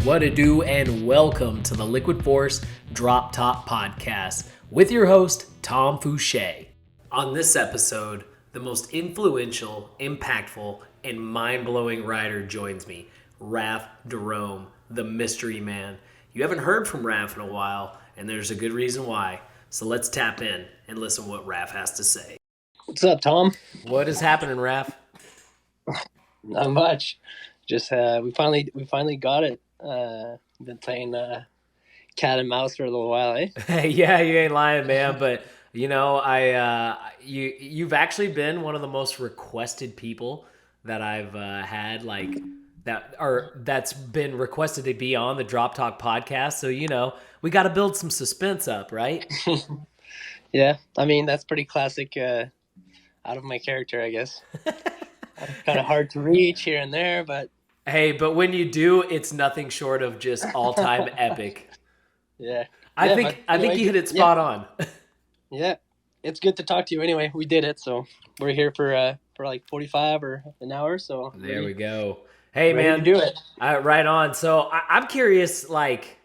What to do, and welcome to the Liquid Force Drop Top Podcast with your host, Tom Fouché. On this episode, the most influential, impactful, and mind-blowing rider joins me, Raph Derome, the mystery man. You haven't heard from Raph in a while, and there's a good reason why. So let's tap in and listen what Raph has to say. What's up, Tom? What is happening, Raph? Not much. Just we finally got it. Been playing cat and mouse for a little while, eh? Yeah, you ain't lying, man. But you know, you've actually been one of the most requested people that I've had, like that's been requested to be on the Drop Talk podcast. So you know, we got to build some suspense up, right? Yeah, I mean that's pretty classic. Out of my character, I guess. Kind of hard to reach here and there, but hey, but when you do, it's nothing short of just all-time epic. Yeah. I think you hit it spot on. Yeah, it's good to talk to you. Anyway, we did it, so we're here for like 45 or an hour. So there we go. Hey, ready man, to do it. Right on. So I'm curious, like,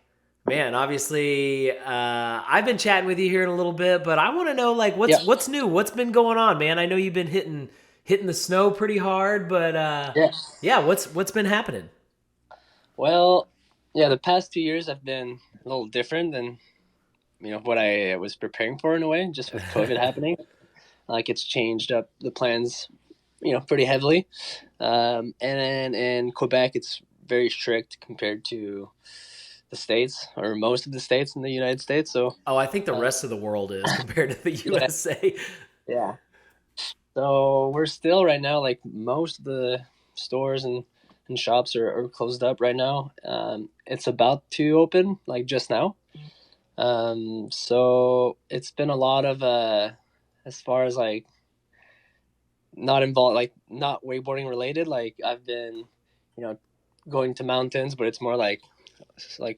man, obviously, I've been chatting with you here in a little bit, but I want to know, like, what's new? What's been going on, man? I know you've been hitting the snow pretty hard, but yeah, what's been happening? Well, yeah, the past 2 years have been a little different than what I was preparing for in a way, just with COVID happening. Like it's changed up the plans, pretty heavily. And then in Quebec, it's very strict compared to the States or most of the states in the United States. So I think the rest of the world is compared to the USA. Yeah. So we're still right now, like most of the stores and shops are closed up right now. It's about to open, like just now. So it's been a lot of as far as like not involved, like not wakeboarding related. Like I've been, going to mountains, but it's more like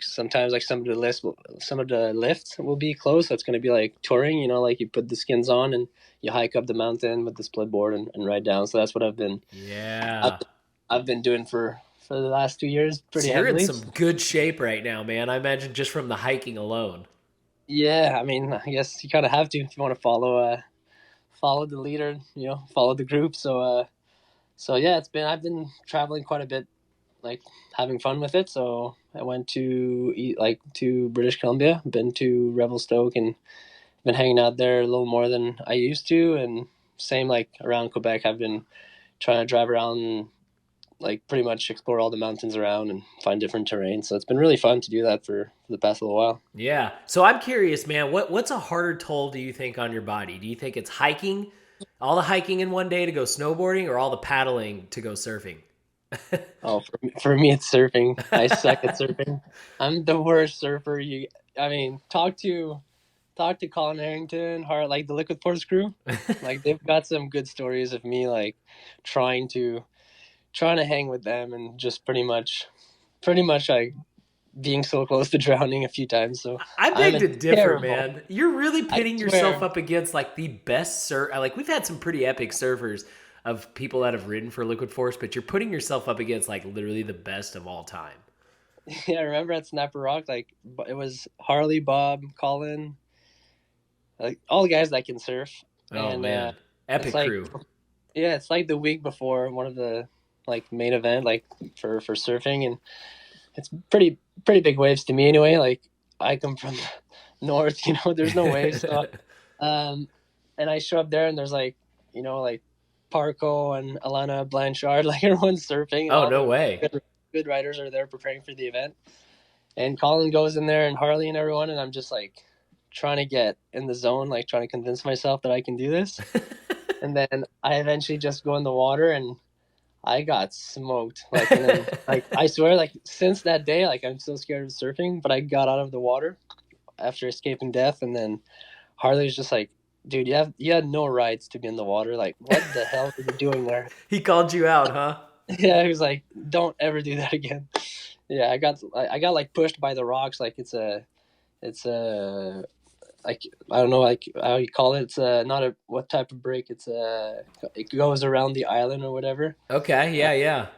sometimes like some of the lifts will be closed. So it's going to be like touring, like you put the skins on and you hike up the mountain with the split board and ride down. So that's what I've been. Yeah. I've been doing for the last 2 years pretty so you're heavily. in some good shape right now, man. I imagine just from the hiking alone. Yeah, I mean, I guess you kind of have to if you want to follow the leader, follow the group. So yeah, I've been traveling quite a bit, like having fun with it. So I went to British Columbia, been to Revelstoke, and been hanging out there a little more than I used to. And same like around Quebec, I've been trying to drive around, like pretty much explore all the mountains around and find different terrain. So it's been really fun to do that for the past little while. Yeah. So I'm curious, man, what's a harder toll do you think on your body? Do you think it's hiking, all the hiking in one day to go snowboarding, or all the paddling to go surfing? Oh, for me, it's surfing. I suck at surfing. I'm the worst surfer. Talk to Colin Harrington, or like the Liquid Force crew. Like they've got some good stories of me like trying to hang with them and just pretty much like being so close to drowning a few times. So I beg to differ, man. You're really pitting yourself up against like the best surf. Like we've had some pretty epic surfers of people that have ridden for Liquid Force, but you're putting yourself up against like literally the best of all time. Yeah, I remember at Snapper Rock, like it was Harley, Bob, Colin, like all the guys that can surf. Oh man, epic crew. Yeah, it's like the week before one of the like main event, like for surfing, and it's pretty big waves to me anyway. Like I come from north, there's no waves. So, and I show up there and there's like, like Parco and Alana Blanchard, like everyone's surfing. Oh, no way. Good riders are there preparing for the event. And Colin goes in there and Harley and everyone, and I'm just like trying to get in the zone, like trying to convince myself that I can do this. And then I eventually just go in the water and I got smoked. Like, and then, like I swear, like since that day, like I'm so scared of surfing, but I got out of the water after escaping death. And then Harley was just like, dude, you had no rights to be in the water. Like, what the hell are you doing there? He called you out, huh? Yeah, he was like, don't ever do that again. Yeah, I got like pushed by the rocks. Like it's a like I don't know like how you call it. It's not a what type of break. It goes around the island or whatever. Okay, yeah.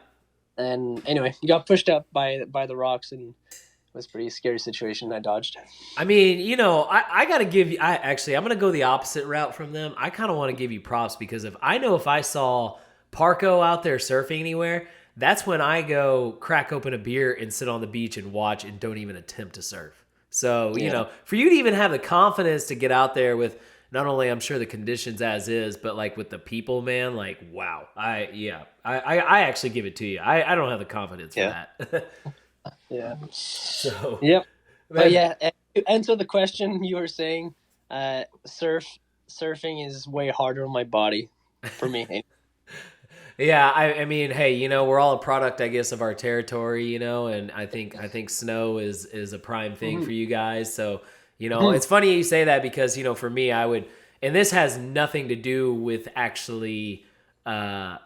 And anyway, he got pushed up by the rocks, and it was a pretty scary situation. I dodged. I mean, I got to give you, I'm going to go the opposite route from them. I kind of want to give you props because if I saw Parco out there surfing anywhere, that's when I go crack open a beer and sit on the beach and watch and don't even attempt to surf. So, Yeah, for you to even have the confidence to get out there with not only I'm sure the conditions as is, but like with the people, man, like, wow. I actually give it to you. I don't have the confidence for yeah, that. yeah, So, yep. But man, yeah, to answer the question you were saying, surfing is way harder on my body for me. yeah, I mean, hey, we're all a product, I guess, of our territory, and I think snow is a prime thing Mhm, for you guys. So, mhm. it's funny you say that because for me, I would, and this has nothing to do with actually uh,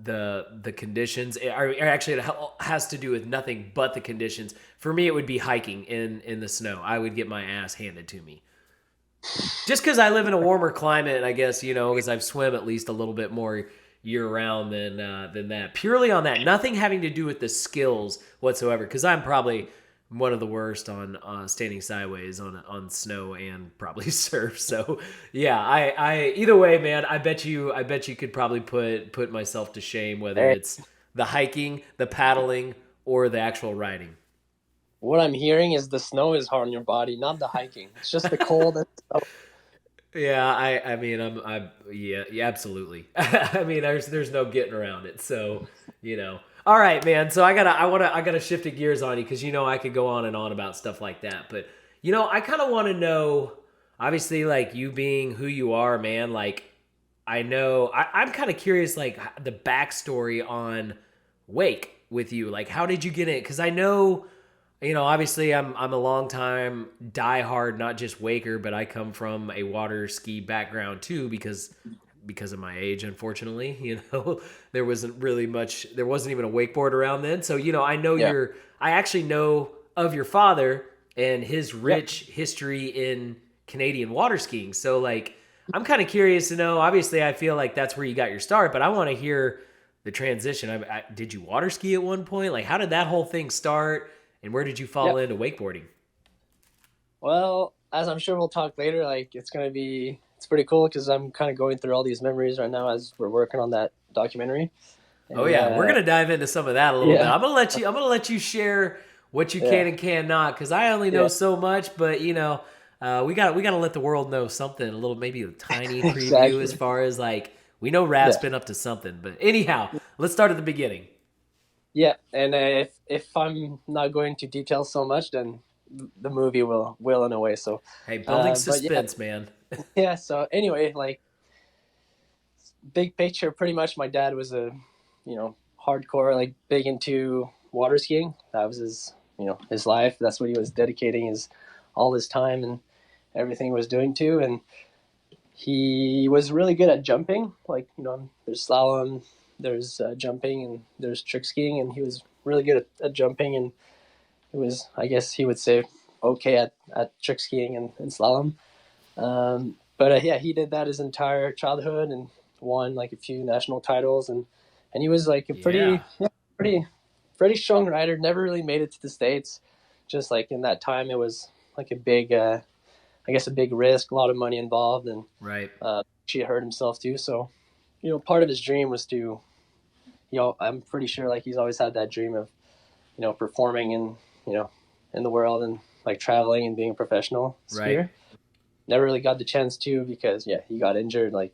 the conditions, or actually it has to do with nothing but the conditions. For me, it would be hiking in the snow. I would get my ass handed to me. Just because I live in a warmer climate, I guess because I've swim at least a little bit more year round than that. Purely on that, nothing having to do with the skills whatsoever. Because I'm probably one of the worst on standing sideways on snow and probably surf. So yeah, I either way, man. I bet you could probably put myself to shame whether Hey, it's the hiking, the paddling, or the actual riding. what I'm hearing is the snow is hard on your body, not the hiking. It's just the cold and stuff. Yeah, I mean yeah, absolutely. I mean there's no getting around it. So, All right, man. So I gotta shift the gears on you because I could go on and on about stuff like that. But I kinda wanna know, obviously, like you being who you are, man, like I know I'm kind of curious, like the backstory on Wake with you. Like, how did you get in? Because I know, obviously I'm a long time diehard, not just waker, but I come from a water ski background too because of my age, unfortunately. There wasn't really much. There wasn't even a wakeboard around then. So I know Yeah, I actually know of your father and his yep, rich history in Canadian water skiing. So like, I'm kind of curious to know. Obviously, I feel like that's where you got your start, but I want to hear the transition. Did you water ski at one point? Like, how did that whole thing start? And where did you fall yep. into wakeboarding? Well, as I'm sure we'll talk later, like it's pretty cool because I'm kind of going through all these memories right now as we're working on that documentary. Oh And yeah, we're gonna dive into some of that a little bit. yeah, I'm gonna let you share what you yeah, can and cannot because I only know yeah, so much. But we gotta let the world know something a little, maybe a tiny preview as exactly. far as like we know Raph's Yeah, been up to something. But anyhow, let's start at the beginning. yeah. And if I'm not going to detail so much, then the movie will in a way. So, Hey, building but yeah, suspense, man. yeah. So anyway, like big picture, pretty much my dad was a, hardcore, like big into water skiing. That was his life. That's what he was dedicating all his time and everything he was doing to. And he was really good at jumping. Like, there's slalom, there's jumping, and there's trick skiing. And he was really good at jumping. And it was, I guess he would say, okay at trick skiing and slalom. But yeah, he did that his entire childhood and won like a few national titles, and he was like a Yeah, pretty pretty strong rider. Never really made it to the states. Just like in that time, it was like a big, I guess, a big risk, a lot of money involved, and right. she hurt himself too. So, part of his dream was to, I'm pretty sure like he's always had that dream of, performing you know, in the world and like traveling and being a professional Right. skier. Never really got the chance to because yeah, he got injured. Like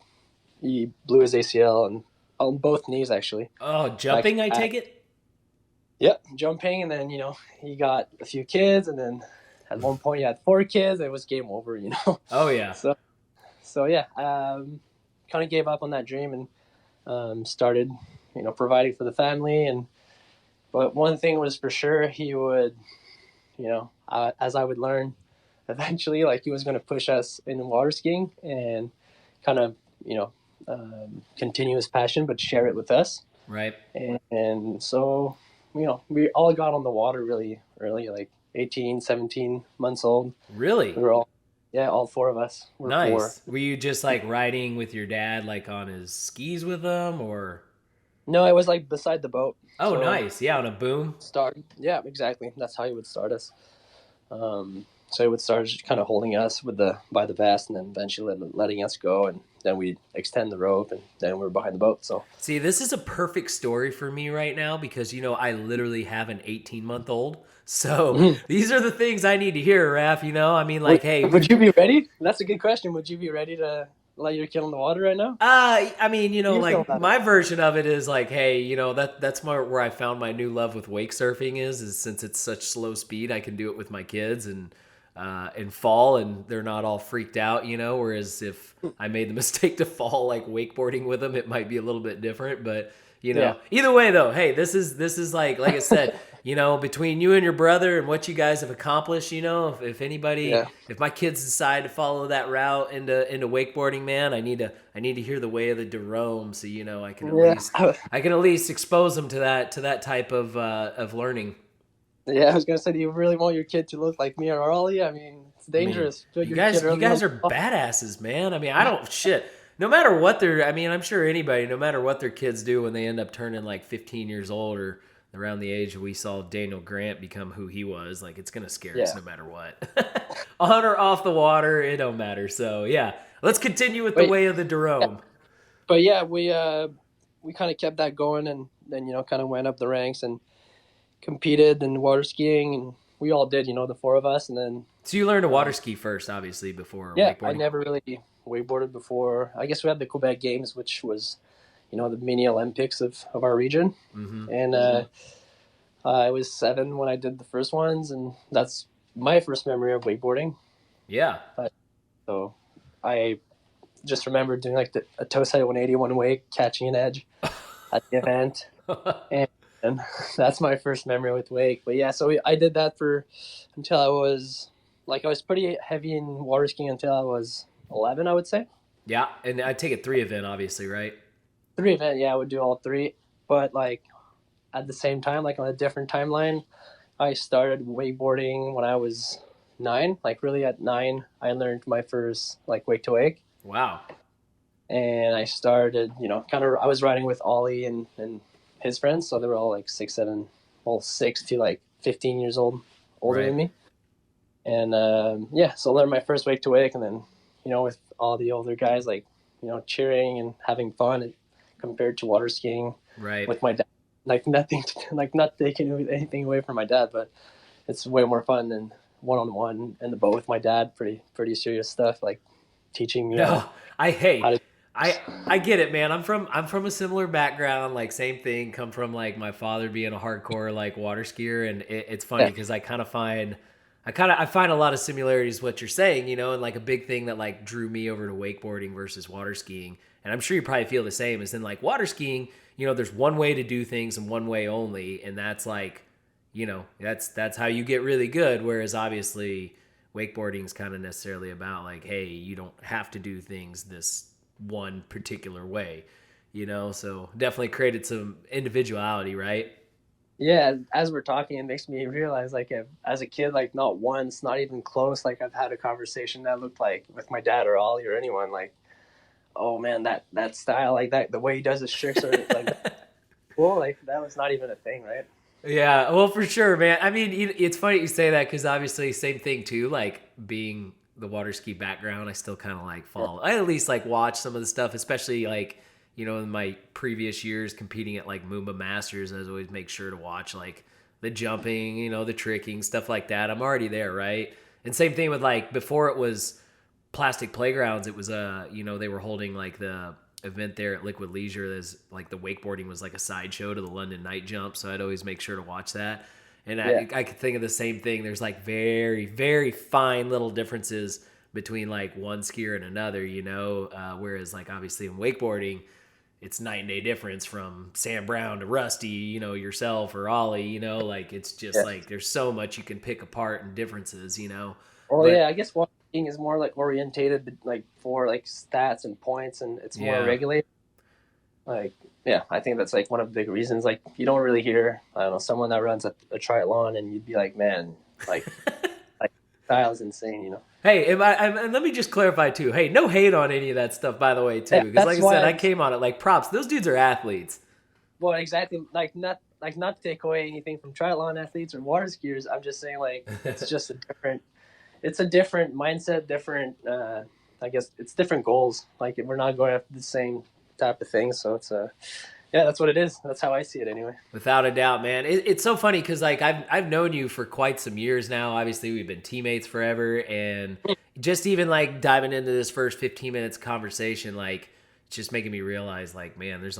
he blew his ACL and on both knees actually. Oh, Back to jumping, I back. take it? Yep, jumping, and then he got a few kids, and then at one point he had four kids. It was game over. Oh, yeah. So yeah, kind of gave up on that dream and started providing for the family. And but one thing was for sure, he would as I would learn eventually, like he was going to push us in water skiing and kind of continue his passion, but share it with us. Right. And so we all got on the water really early, like 18, 17 months old. Really? We were all, yeah, all four of us were four. Nice. Were you just like riding with your dad, like on his skis with him, or? No, it was like beside the boat. Oh, So nice. Yeah, on a boom. start. Yeah, exactly. That's how he would start us. So he would start just kind of holding us with the by the vest, and then eventually letting us go, and then we extend the rope, and then we're behind the boat. So See, this is a perfect story for me right now because, I literally have an 18-month-old. So these are the things I need to hear, Raph. I mean, like, hey, would you be ready? That's a good question. Would you be ready to let your kid in the water right now? I mean, You feel like about it? my version of it is like, hey, that's where I found my new love with wake surfing is since it's such slow speed, I can do it with my kids and fall and they're not all freaked out, whereas if I made the mistake to fall like wakeboarding with them, it might be a little bit different, but Yeah. either way though, hey, this is like I said, between you and your brother and what you guys have accomplished, if anybody, Yeah. if my kids decide to follow that route into wakeboarding, man, I need to hear the way of the Derome, so I can at Yeah. least I can at least expose them to that type of learning. Yeah, I was gonna say, do you really want your kid to look like me or Ollie? I mean, it's I mean, dangerous. Put you your kid guys you early on. guys are badasses, man. I mean, I don't shit. No matter what I mean, I'm sure anybody, no matter what their kids do when they end up turning like 15 years old or around the age we saw Daniel Grant become who he was, like it's gonna scare us Yeah. no matter what. On or off the water, it don't matter. So yeah, let's continue with the But way of the Derome. but yeah, we kind of kept that going, and then kind of went up the ranks and competed in water skiing, and we all did, the four of us, and then So you learned to water um, ski first, obviously, before yeah, I wakeboarding. never really wakeboarded before. I guess we had the Quebec Games, which was the mini Olympics of our region, Mm-hmm. and I was 7 when I did the first ones, and that's my first memory of wakeboarding. Yeah. So I just remember doing like a toe side 180 one wake, catching an edge at the event, and that's my first memory with wake. But yeah, so I did that for until I was pretty heavy in water skiing until I was 11, I would say. Yeah, and I take it 3 event, obviously, right? 3 event, yeah, I would do all three. But like at the same time, like on a different timeline, I started wakeboarding when I was 9. Like really at 9, I learned my first like wake to wake. Wow. And I started, kind of, I was riding with Ollie and his friends. So they were all like 6, 7, well, 6 to like 15 years old, older Right. than me. And yeah, so I learned my first wake to wake. And then, with all the older guys, like, cheering and having fun compared to water skiing Right. with my dad. Like nothing, like not taking anything away from my dad, but it's way more fun than one on one in the boat with my dad. Pretty serious stuff, like teaching me No, how to. I get it, man. I'm from a similar background, like same thing. Come from like my father being a hardcore like water skier, and it's funny Yeah, because I find a lot of similarities what you're saying, and like a big thing that like drew me over to wakeboarding versus water skiing, and I'm sure you probably feel the same. Is in like water skiing, there's one way to do things and one way only, and that's like, that's how you get really good. Whereas obviously wakeboarding is kind of necessarily about like, hey, you don't have to do things this one particular way, so definitely created some individuality, right? yeah. As we're talking, it makes me realize, like, as a kid, like, not once, not even close, like, I've had a conversation that looked like with my dad or Ollie or anyone, like, oh man, that style, like that, the way he does his tricks, or like, well, like that was not even a thing, right? Yeah, well, for sure, man. I mean, it's funny you say that because obviously, same thing too. Like being the water ski background, I still kind of like Yeah, follow. I at least like watch some of the stuff, especially like in my previous years competing at like Moomba Masters. I always make sure to watch like the jumping, the tricking, stuff like that. I'm already there, right? And same thing with like before it was plastic playgrounds. It was they were holding like the event there at Liquid Leisure. There's like the wakeboarding was like a sideshow to the London night jump, so I'd always make sure to watch that. And yeah, I could think of the same thing. There's like very very fine little differences between like one skier and another, whereas like obviously in wakeboarding it's night and day difference from Sam Brown to Rusty, yourself or Ollie, like it's just yeah. like there's so much you can pick apart and differences, Well, but yeah, I guess walking is more like orientated, like for like stats and points, and it's more yeah. regulated. Like, yeah, I think that's like one of the big reasons. Like, you don't really hear, I don't know, someone that runs a triathlon, and you'd be like, man, like, like style is insane. Hey, and let me just clarify too. Hey, no hate on any of that stuff, by the way, too, Yeah, because like that's I said, why I came on it like props. Those dudes are athletes. well, exactly. Not to take away anything from triathlon athletes or water skiers. I'm just saying like it's just a different. It's a different mindset, different. I guess it's different goals. Like we're not going after the same type of thing. So it's yeah, that's what it is. That's how I see it anyway. Without a doubt, man. It's so funny because like I've known you for quite some years now. Obviously, we've been teammates forever, and just even like diving into this first 15 minutes conversation, like it's just making me realize, like, man, there's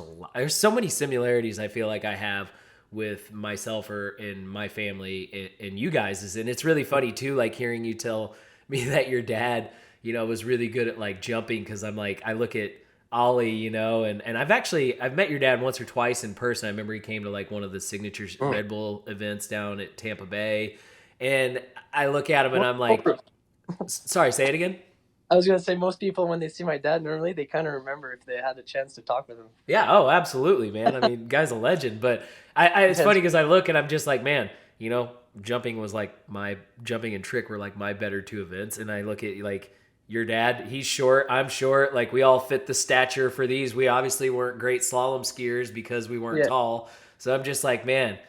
so many similarities. I feel like I have with myself or in my family and you guys, and it's really funny too, like hearing you tell me that your dad, was really good at like jumping because I'm like I look at Ollie, and I've met your dad once or twice in person. I remember he came to like one of the signature Red Bull events down at Tampa Bay, and I look at him and I'm like, sorry, say it again. I was gonna say most people when they see my dad normally they kind of remember if they had the chance to talk with him. Yeah, oh, absolutely, man. I mean, guy's a legend, but it's funny because I look and I'm just like, man, jumping was like jumping and trick were like my better two events, and I look at like your dad, he's short, I'm short. Like we all fit the stature for these. We obviously weren't great slalom skiers because we weren't Yeah, tall. So I'm just like, man,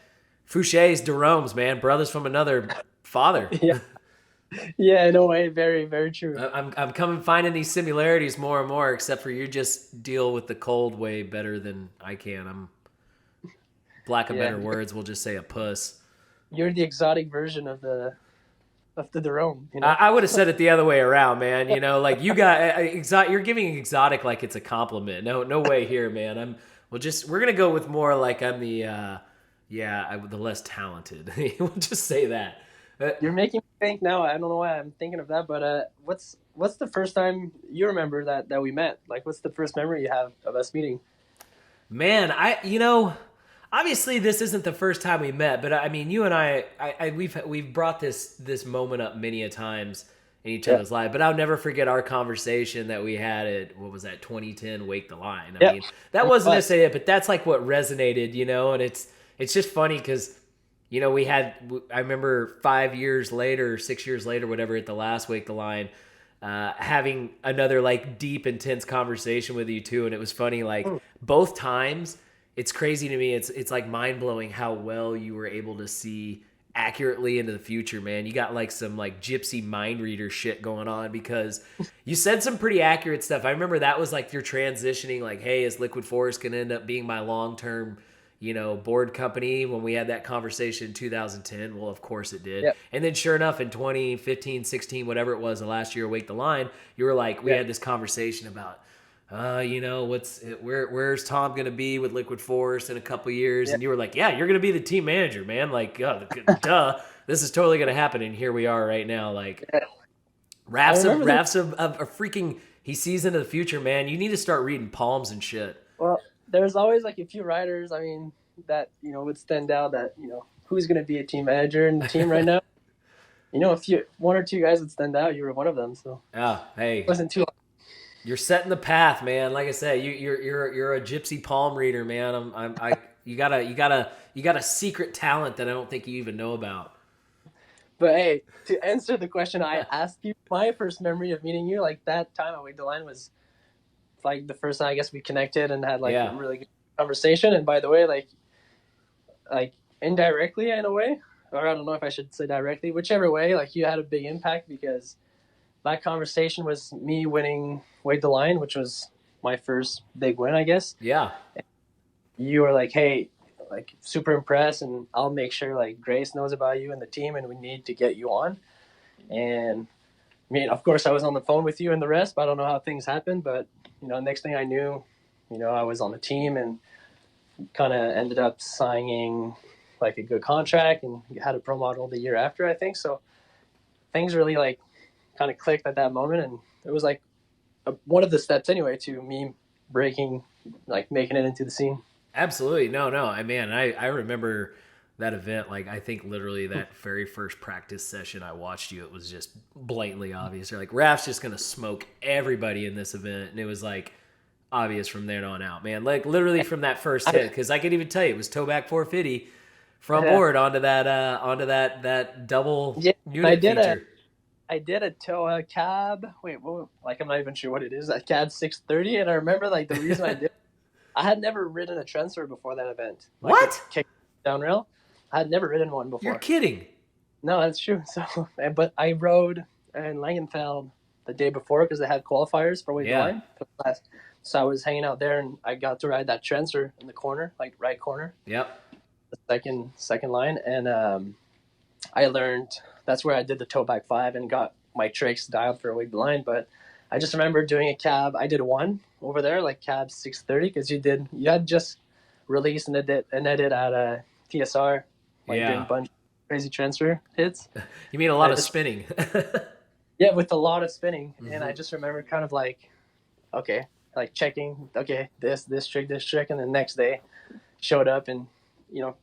Foucher's, Derome's, man, brothers from another father. yeah, yeah. No way. Very, very true. I'm coming finding these similarities more and more. Except for you, just deal with the cold way better than I can. I'm lack of Yeah, better words. We'll just say a puss. you're the exotic version of the Derome. I would have said it the other way around, man. Like you got exotic. You're giving exotic like it's a compliment. No, no way here, man. We're gonna go with more like I'm the the less talented. We'll just say that. You're making me think now. I don't know why I'm thinking of that, but what's the first time you remember that we met? Like, what's the first memory you have of us meeting? Man, obviously this isn't the first time we met, but I mean, you and we've brought this moment up many a times in each Yeah, other's life. But I'll never forget our conversation that we had at what was that 2010 Wake the Line. I yeah. mean, that wasn't necessarily it, but that's like what resonated, and it's just funny because. I remember 5 years later, 6 years later, whatever, at the last Wake the Line, having another like deep, intense conversation with you too. And it was funny, like both times, it's crazy to me. It's like mind blowing how well you were able to see accurately into the future, man. You got like some like gypsy mind reader shit going on because you said some pretty accurate stuff. I remember that was like you're transitioning, like, hey, is Liquid Force going to end up being my long term board company when we had that conversation in 2010. Well, of course it did. Yeah, And then sure enough, in 2015, 16, whatever it was, the last year, Wake the Line, you were like, we yeah, had this conversation about, where's Tom going to be with Liquid Force in a couple years? yeah. And you were like, yeah, you're going to be the team manager, man. Like, duh, this is totally going to happen. And here we are right now. Like, Yeah. I Raph's remember that. a freaking, he sees into the future, man. You need to start reading palms and shit. Well, there's always like a few riders. I mean, that would stand out. That who's going to be a team manager in the team right now. One or two guys would stand out. You were one of them, so Yeah, it hey, wasn't too. you're setting the path, man. Like I said, you're a gypsy palm reader, man. You got a secret talent that I don't think you even know about. But hey, to answer the question I asked you, my first memory of meeting you, like that time at Wake the Line, was like the first time I guess we connected and had like a Yeah, really good conversation. And by the way, like indirectly in a way, or I don't know if I should say directly, whichever way, like you had a big impact because that conversation was me winning Wake the Line, which was my first big win, I guess. yeah, You were like, hey, like super impressed, and I'll make sure like Grace knows about you and the team, and we need to get you on. And I mean, of course, I was on the phone with you and the rest, but I don't know how things happened. But next thing I knew, I was on the team and kind of ended up signing like a good contract and had a pro model the year after, I think. So things really like kind of clicked at that moment, and it was like one of the steps anyway to me breaking, like making it into the scene. absolutely. No. I remember that event. Like, I think literally that very first practice session I watched you, it was just blatantly obvious. You're like, Raph's just gonna smoke everybody in this event, and it was like obvious from there on out, man. Like literally from that first hit, because I could even tell you it was toe back 450 front Yeah, board onto that double yeah. I unit did a feature. I did a Toa cab. Wait, what? Like I'm not even sure what it is. A cab 630, and I remember like the reason I did. I had never ridden a transfer before that event. Like a What? kick down rail. I had never ridden one You're before. kidding. No, that's true. So, but I rode in Langenfeld the day before because they had qualifiers for Wade the Yeah. Line. So I was hanging out there and I got to ride that transfer in the corner, like right corner, Yep. the second line, and I learned that's where I did the toe back 5 and got my tricks dialed for Wade the Line. But I just remember doing a cab. I did one over there, like cab 630, because you had just released an edit at a TSR, like doing a Yeah. bunch of crazy transfer hits. You mean a lot I of just spinning. Yeah, with a lot of spinning, and I Hmm. just remember kind of like, okay, like checking, okay, this trick, and the next day showed up and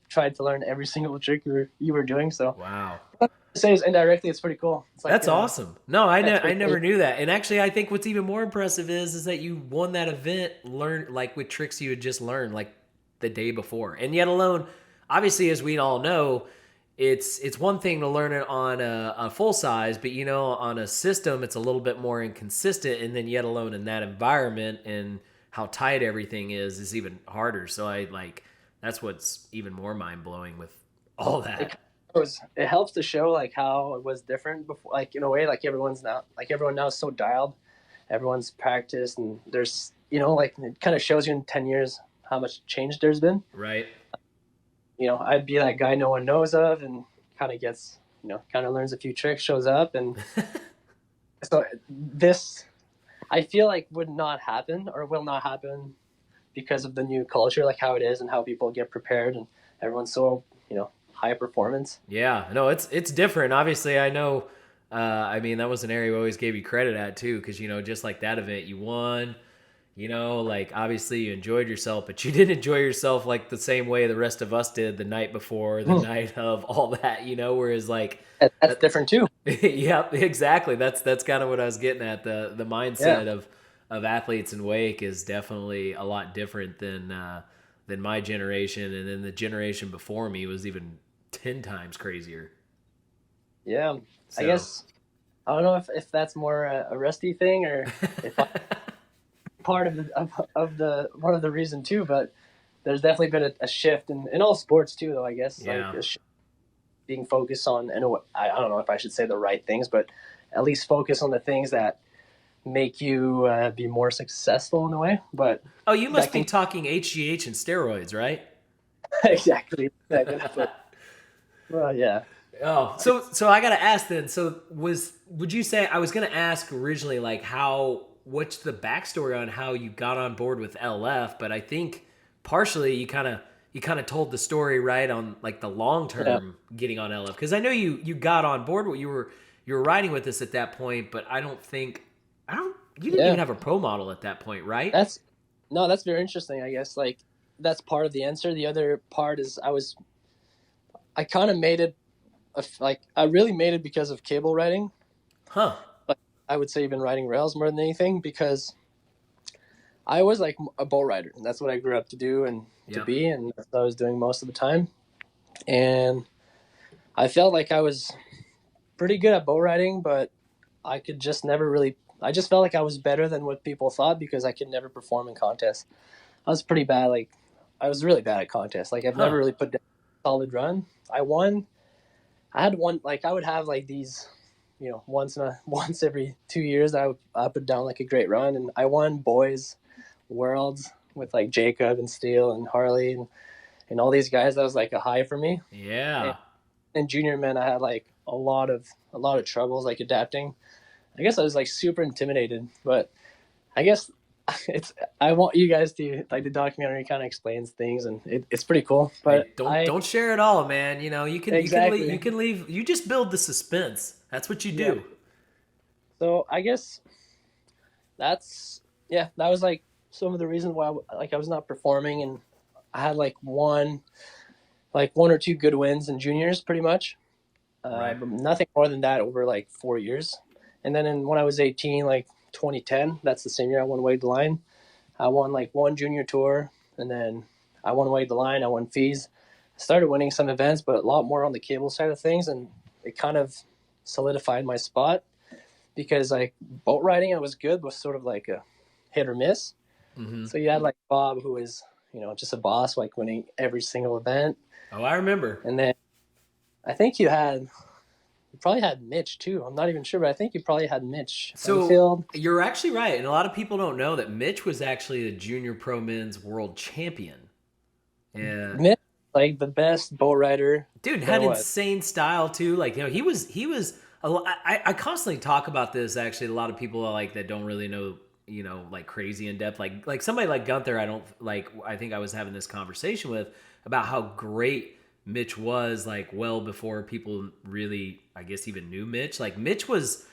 tried to learn every single trick you were doing. So Wow. to say is indirectly, it's pretty cool. It's like That's awesome. No, that's I pretty never cool. knew that. And actually, I think what's even more impressive is that you won that event, learned like with tricks you had just learned like the day before, and yet alone, obviously, as we all know, it's one thing to learn it on a full size, but on a system, it's a little bit more inconsistent, and then yet alone in that environment and how tight everything is even harder. So I like that's what's even more mind blowing with all It that. it helps to show like how it was different before, like in a way, like everyone now is so dialed, everyone's practiced, and there's like it kind of shows you in 10 years how much change there's been. Right. I'd be that guy no one knows of and kind of gets, kind of learns a few tricks, shows up. And so this, I feel like would not happen or will not happen because of the new culture, like how it is and how people get prepared and everyone's so, high performance. Yeah, no, it's different. Obviously, I know. I mean, that was an area we always gave you credit at too, because just like that event, you won. Like obviously you enjoyed yourself, but you didn't enjoy yourself like the same way the rest of us did the night before, the night of all that. Whereas like, That's different too. yeah, exactly. That's kind of what I was getting at. The Yeah. mindset of athletes in wake is definitely a lot different than my generation, and then the generation before me was even 10 times crazier. Yeah. I So, guess, I don't know if that's more a Rusty thing or if I'm part of the one of the reason too, but there's definitely been a shift in all sports too, though, I guess, like yeah. being focused on, and I don't know if I should say the right things, but at least focus on the things that make you be more successful in a way. But Oh, you that must be can talking HGH and steroids, right? exactly. But well, yeah, Oh, so I gotta ask then. So would you say I was gonna ask originally like what's the backstory on how you got on board with LF? But I think partially you kind of told the story right on like the long yeah, term getting on LF, because I know you got on board. What you were riding with us at that point, but I don't you didn't yeah. even have a pro model at that point, right? That's no, that's very interesting. I guess like that's part of the answer. The other part is I kind of made it like I really made it because of cable riding. Huh? Like I would say even riding rails more than anything because I was like a boat rider, and that's what I grew up to do and to Yep. be, and that's what I was doing most of the time. And I felt like I was pretty good at boat riding, but I could just never really. I just felt like I was better than what people thought because I could never perform in contests. I was pretty bad. Like I was really bad at contests. Like I've never Huh? really put down a solid run. I won. I had one. Like I would have like these, once every 2 years, I put down like a great run, and I won boys worlds with like Jacob and Steele and Harley and all these guys. That was like a high for me. And Yeah. in junior men, I had like a lot of troubles like adapting. I guess I was like super intimidated, but I guess it's I want you guys to like the documentary kind of explains things and it's pretty cool. Hey, But don't I don't share it all, man. You exactly can leave. You just build the suspense. That's what you yeah. do. So I guess that's yeah. That was like some of the reasons why like I was not performing, and I had like one or two good wins in juniors, pretty much. Right. But nothing more than that over like 4 years. And then when I was 18, like 2010, that's the same year I won Wade the Line. I won like one junior tour, and then I won Wade the Line. I won fees. I started winning some events, but a lot more on the cable side of things, and it kind of solidified my spot because like boat riding, I was good, was sort of like a hit or miss. Mm-hmm. So you had like Bob, who was, just a boss, like winning every single event. Oh, I remember. And then I think you probably had Mitch too. I'm not even sure, but I think you probably had Mitch So Enfield. you're actually right, and a lot of people don't know that Mitch was actually the junior pro men's world champion. Yeah, Mitch, like the best boat rider dude had there was. insane style too. Like he was. I constantly talk about this actually. A lot of people like that don't really know like crazy in depth. Like somebody like Gunther. I don't like. I think I was having this conversation with about how great Mitch was like well before people really I guess even knew Mitch. Like Mitch was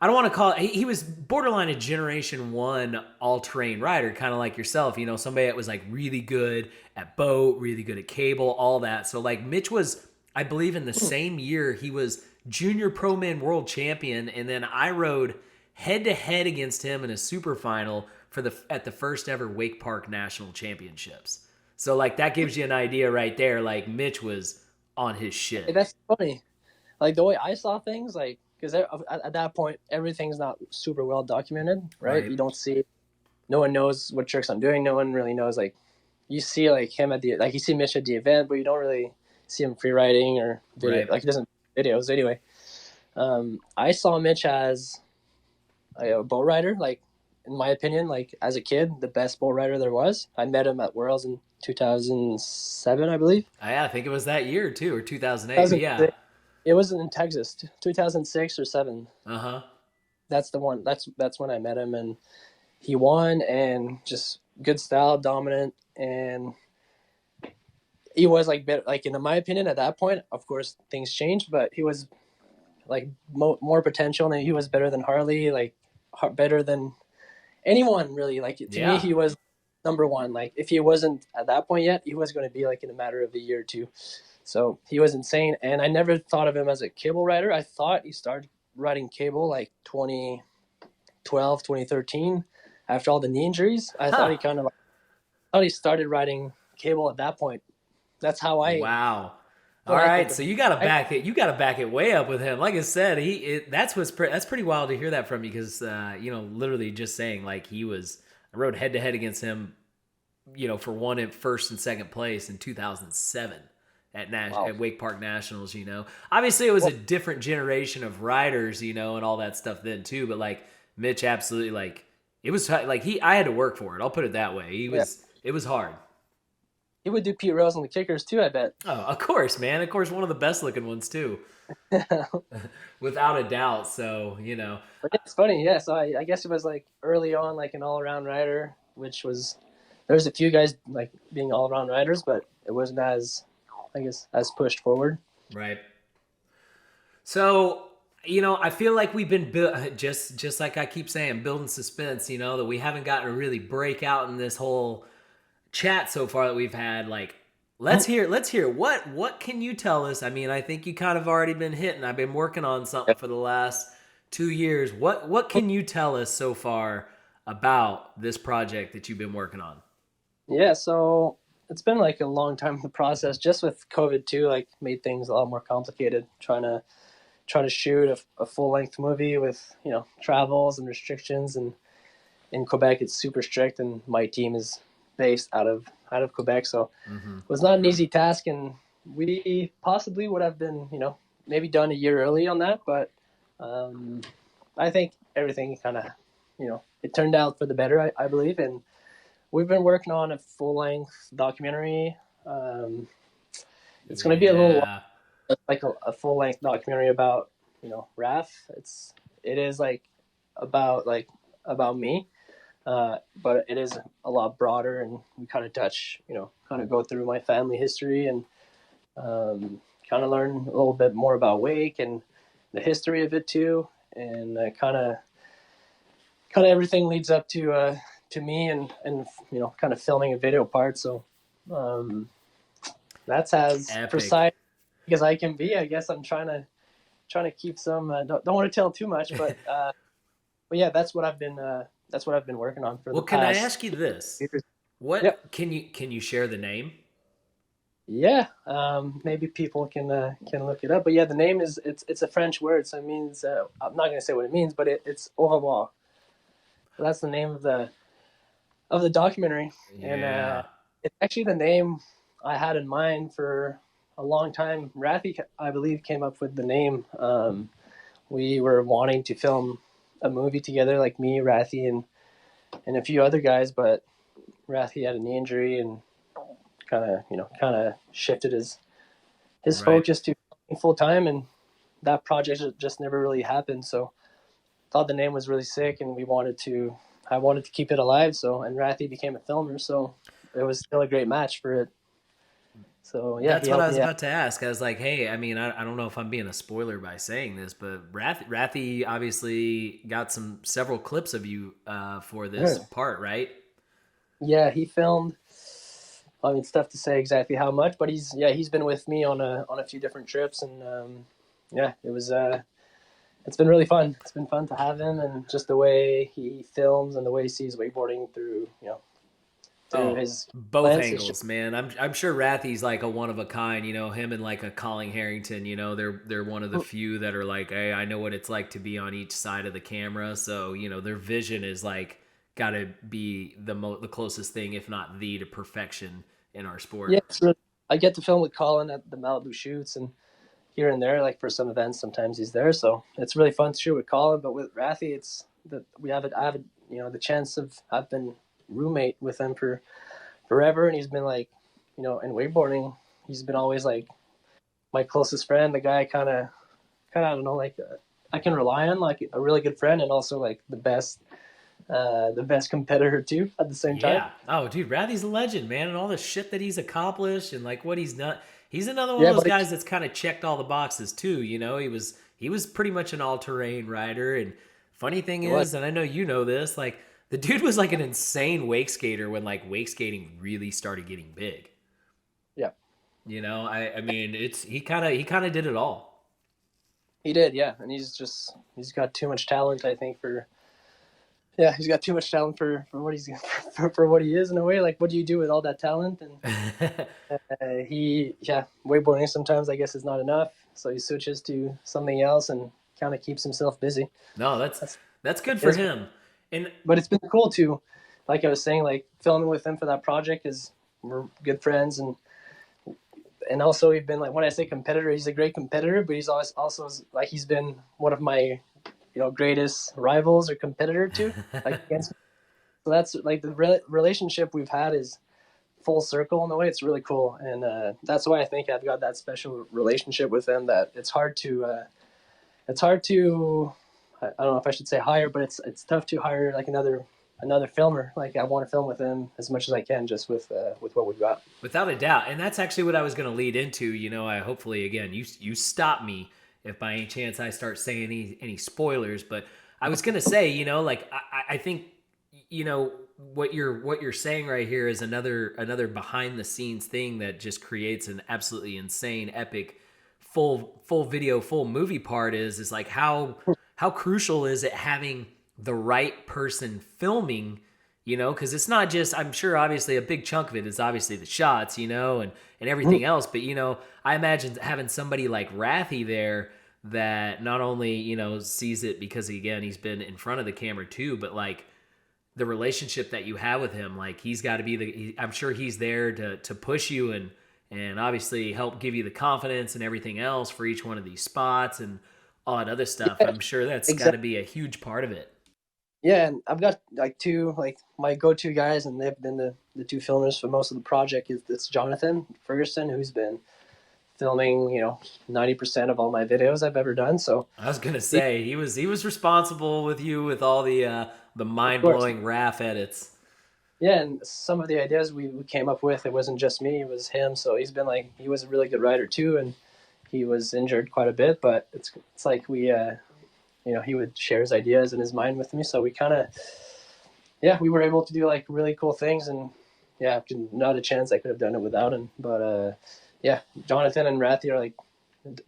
I don't want to call it. He was borderline a Generation One all-terrain rider, kind of like yourself. Somebody that was like really good at boat, really good at cable, all that. So like Mitch was, I believe, in the same year he was Junior Pro Man World Champion, and then I rode head to head against him in a super final at the first ever Wake Park National Championships. So like that gives you an idea right there. Like Mitch was on his Hey, shit. that's funny. Like the way I saw things, like because at that point everything's not super well documented, right? Right. You don't see, no one knows what tricks I'm doing. No one really knows. Like you see like him you see Mitch at the event, but you don't really see him free riding or video. Right. Like he doesn't videos anyway. I saw Mitch as a boat rider. Like in my opinion, like as a kid, the best boat rider there was. I met him at Worlds in 2007, I believe. I think it was that year too, or 2008. But yeah. 2006. It was in Texas, 2006 or seven. Uh huh. That's the one. That's when I met him, and he won, and just good style, dominant, and he was like better. Like in my opinion, at that point, of course, things changed, but he was like more potential, and he was better than Harley, like better than anyone really. Like to me, Yeah. he was number one. Like if he wasn't at that point yet, he was going to be like in a matter of a year or two. So he was insane, and I never thought of him as a cable rider. I thought he started riding cable like 2012, 2013, after all the knee injuries. I thought Huh. he kind of like, thought he started riding cable at that point. That's how Wow. All I right, think of so him. you got to back it. You got to back it way up with him. Like I said, that's pretty wild to hear that from you because literally just saying like I rode head to head against him, for one at first and second place in 2007 Wow. at Wake Park Nationals. Obviously it was a Well, different generation of riders, and all that stuff then too. But like Mitch, absolutely like it was like I had to work for it. I'll put it that way. yeah, It was hard. he would do Pete Rose on the kickers too, I bet. Oh, of course, man. Of course, one of the best looking ones too, without a doubt. So But it's funny, yeah. So I guess it was like early on, like an all around rider, which was there's a few guys like being all around riders, but it wasn't as I guess as pushed forward. right. So I feel like we've been just like I keep saying, building suspense. That we haven't gotten to really break out in this whole chat so far that we've had. Like, let's hear what can you tell us? I mean, I think you kind of already been hitting. I've been working on something for the last 2 years. What can you tell us so far about this project that you've been working on? Yeah, so it's been like a long time in the process. Just with COVID too, like made things a lot more complicated. Trying to shoot a full length movie with travels and restrictions, and in Quebec it's super strict, and my team is based out of Quebec, so Mm-hmm. it was not an easy task, and we possibly would have been maybe done a year early on that, but um, I think everything kind of it turned out for the better, I believe, and we've been working on a full length documentary. It's going to be a little Yeah. like a full length documentary about Raph. It is about me, but it is a lot broader, and we kind of touch kind of go through my family history, and kind of learn a little bit more about Wake and the history of it too, and kind of everything leads up to me, and kind of filming a video part. So um, that's as Epic. precise as I can be. I guess I'm trying to keep some. Don't want to tell too much, but yeah, that's what I've been working on for the Well, can I past ask you this? years. What Yep. can you share the name? Yeah. Maybe people can look it up. But yeah, the name it's a French word, so it means I'm not gonna say what it means, but it's au revoir. So that's the name of of the documentary, and Yeah. it's actually the name I had in mind for a long time. Rathy, I believe, came up with the name. We were wanting to film a movie together, like me, Rathy, and a few other guys, but Rathy had a knee injury and kind of shifted his Right. focus to full time, and that project just never really happened. So thought the name was really sick, and I wanted to keep it alive. So and Rathy became a filmer, so it was still a great match for it. So yeah, he That's what I helped was me out. about to ask. I was like, hey, I mean, I don't know if I'm being a spoiler by saying this, but Rathy obviously got several clips of you for this part, right? Yeah, he filmed. I mean, it's tough to say exactly how much, but he's been with me on a few different trips, and yeah, it's been really fun. It's been fun to have him, and just the way he films and the way he sees wakeboarding through through Oh, his both lens. It's just angles, man. I'm sure Rathy's like a one of a kind. You know, him and like a Colin Harrington. You know, they're one of the few that are like, hey, I know what it's like to be on each side of the camera. So you know, their vision is like got to be the closest thing, if not the to perfection in our yeah. sport. It's really, I get to film with Colin at the Malibu shoots and here and there, like for some events. Sometimes he's there, so it's really fun to shoot with Colin. But with Rathy, it's that we have it. I have the chance of I've been roommate with him for forever, and he's been like, in wakeboarding, he's been always like my closest friend, the guy kind of I don't know, like I can rely on, like a really good friend, and also like the best competitor too at the same time. Yeah. Oh, dude, Rathy's a legend, man, and all the shit that he's accomplished and like what he's done. He's another one of Yeah, those but guys that's kind of checked all the boxes too. You know, he was pretty much an all terrain rider. And funny thing it was. is, and I know you know this, like the dude was like an insane wake skater when like wake skating really started getting big. Yeah, You know, I mean, it's he kind of did it all. he did. Yeah, and he's got too much talent, I think, for yeah, he's got too much talent for what he's for what he is in a way. Like, what do you do with all that talent? And wakeboarding sometimes I guess is not enough, so he switches to something else and kind of keeps himself busy. No, That's that's good it for is, him. And but it's been cool to, like I was saying, like filming with him for that project is we're good friends, and also we've been like when I say competitor, he's a great competitor, but he's always also like he's been one of my greatest rivals or competitor too, like against me. So that's like the relationship we've had is full circle in a way. It's really cool, and that's why I think I've got that special relationship with him that it's hard to I don't know if I should say hire, but it's tough to hire like another filmer. Like I want to film with him as much as I can just with what we've got. without a doubt, and that's actually what I was going to lead into. You know, I hopefully again you stop me if by any chance I start saying any spoilers. But I was going to say, you know, like I think you know what you're saying right here is another behind the scenes thing that just creates an absolutely insane, epic, full video, full movie part is like how crucial is it having the right person filming, you know, because it's not just, I'm sure obviously a big chunk of it is obviously the shots, you know, and everything else, but you know, I imagine having somebody like Rathy there that not only, you know, sees it because again he's been in front of the camera too, but like the relationship that you have with him, like he's got to be I'm sure he's there to push you and obviously help give you the confidence and everything else for each one of these spots and all that other stuff. Yeah, I'm sure that's got to exactly. be a huge part of it. Yeah, and I've got like two like my go-to guys, and they've been the two filmers for most of the project. Is it's Jonathan Ferguson, who's been filming 90% of all my videos I've ever done. So I was gonna he, say he was responsible with you with all the of mind course, blowing Raph edits. yeah, and some of the ideas we came up with, it wasn't just me, it was him. So he's been like he was a really good writer too, and he was injured quite a bit, but it's like he would share his ideas and his mind with me. So we kind of we were able to do like really cool things, and yeah, not a chance I could have done it without him. But yeah, Jonathan and Rathy are like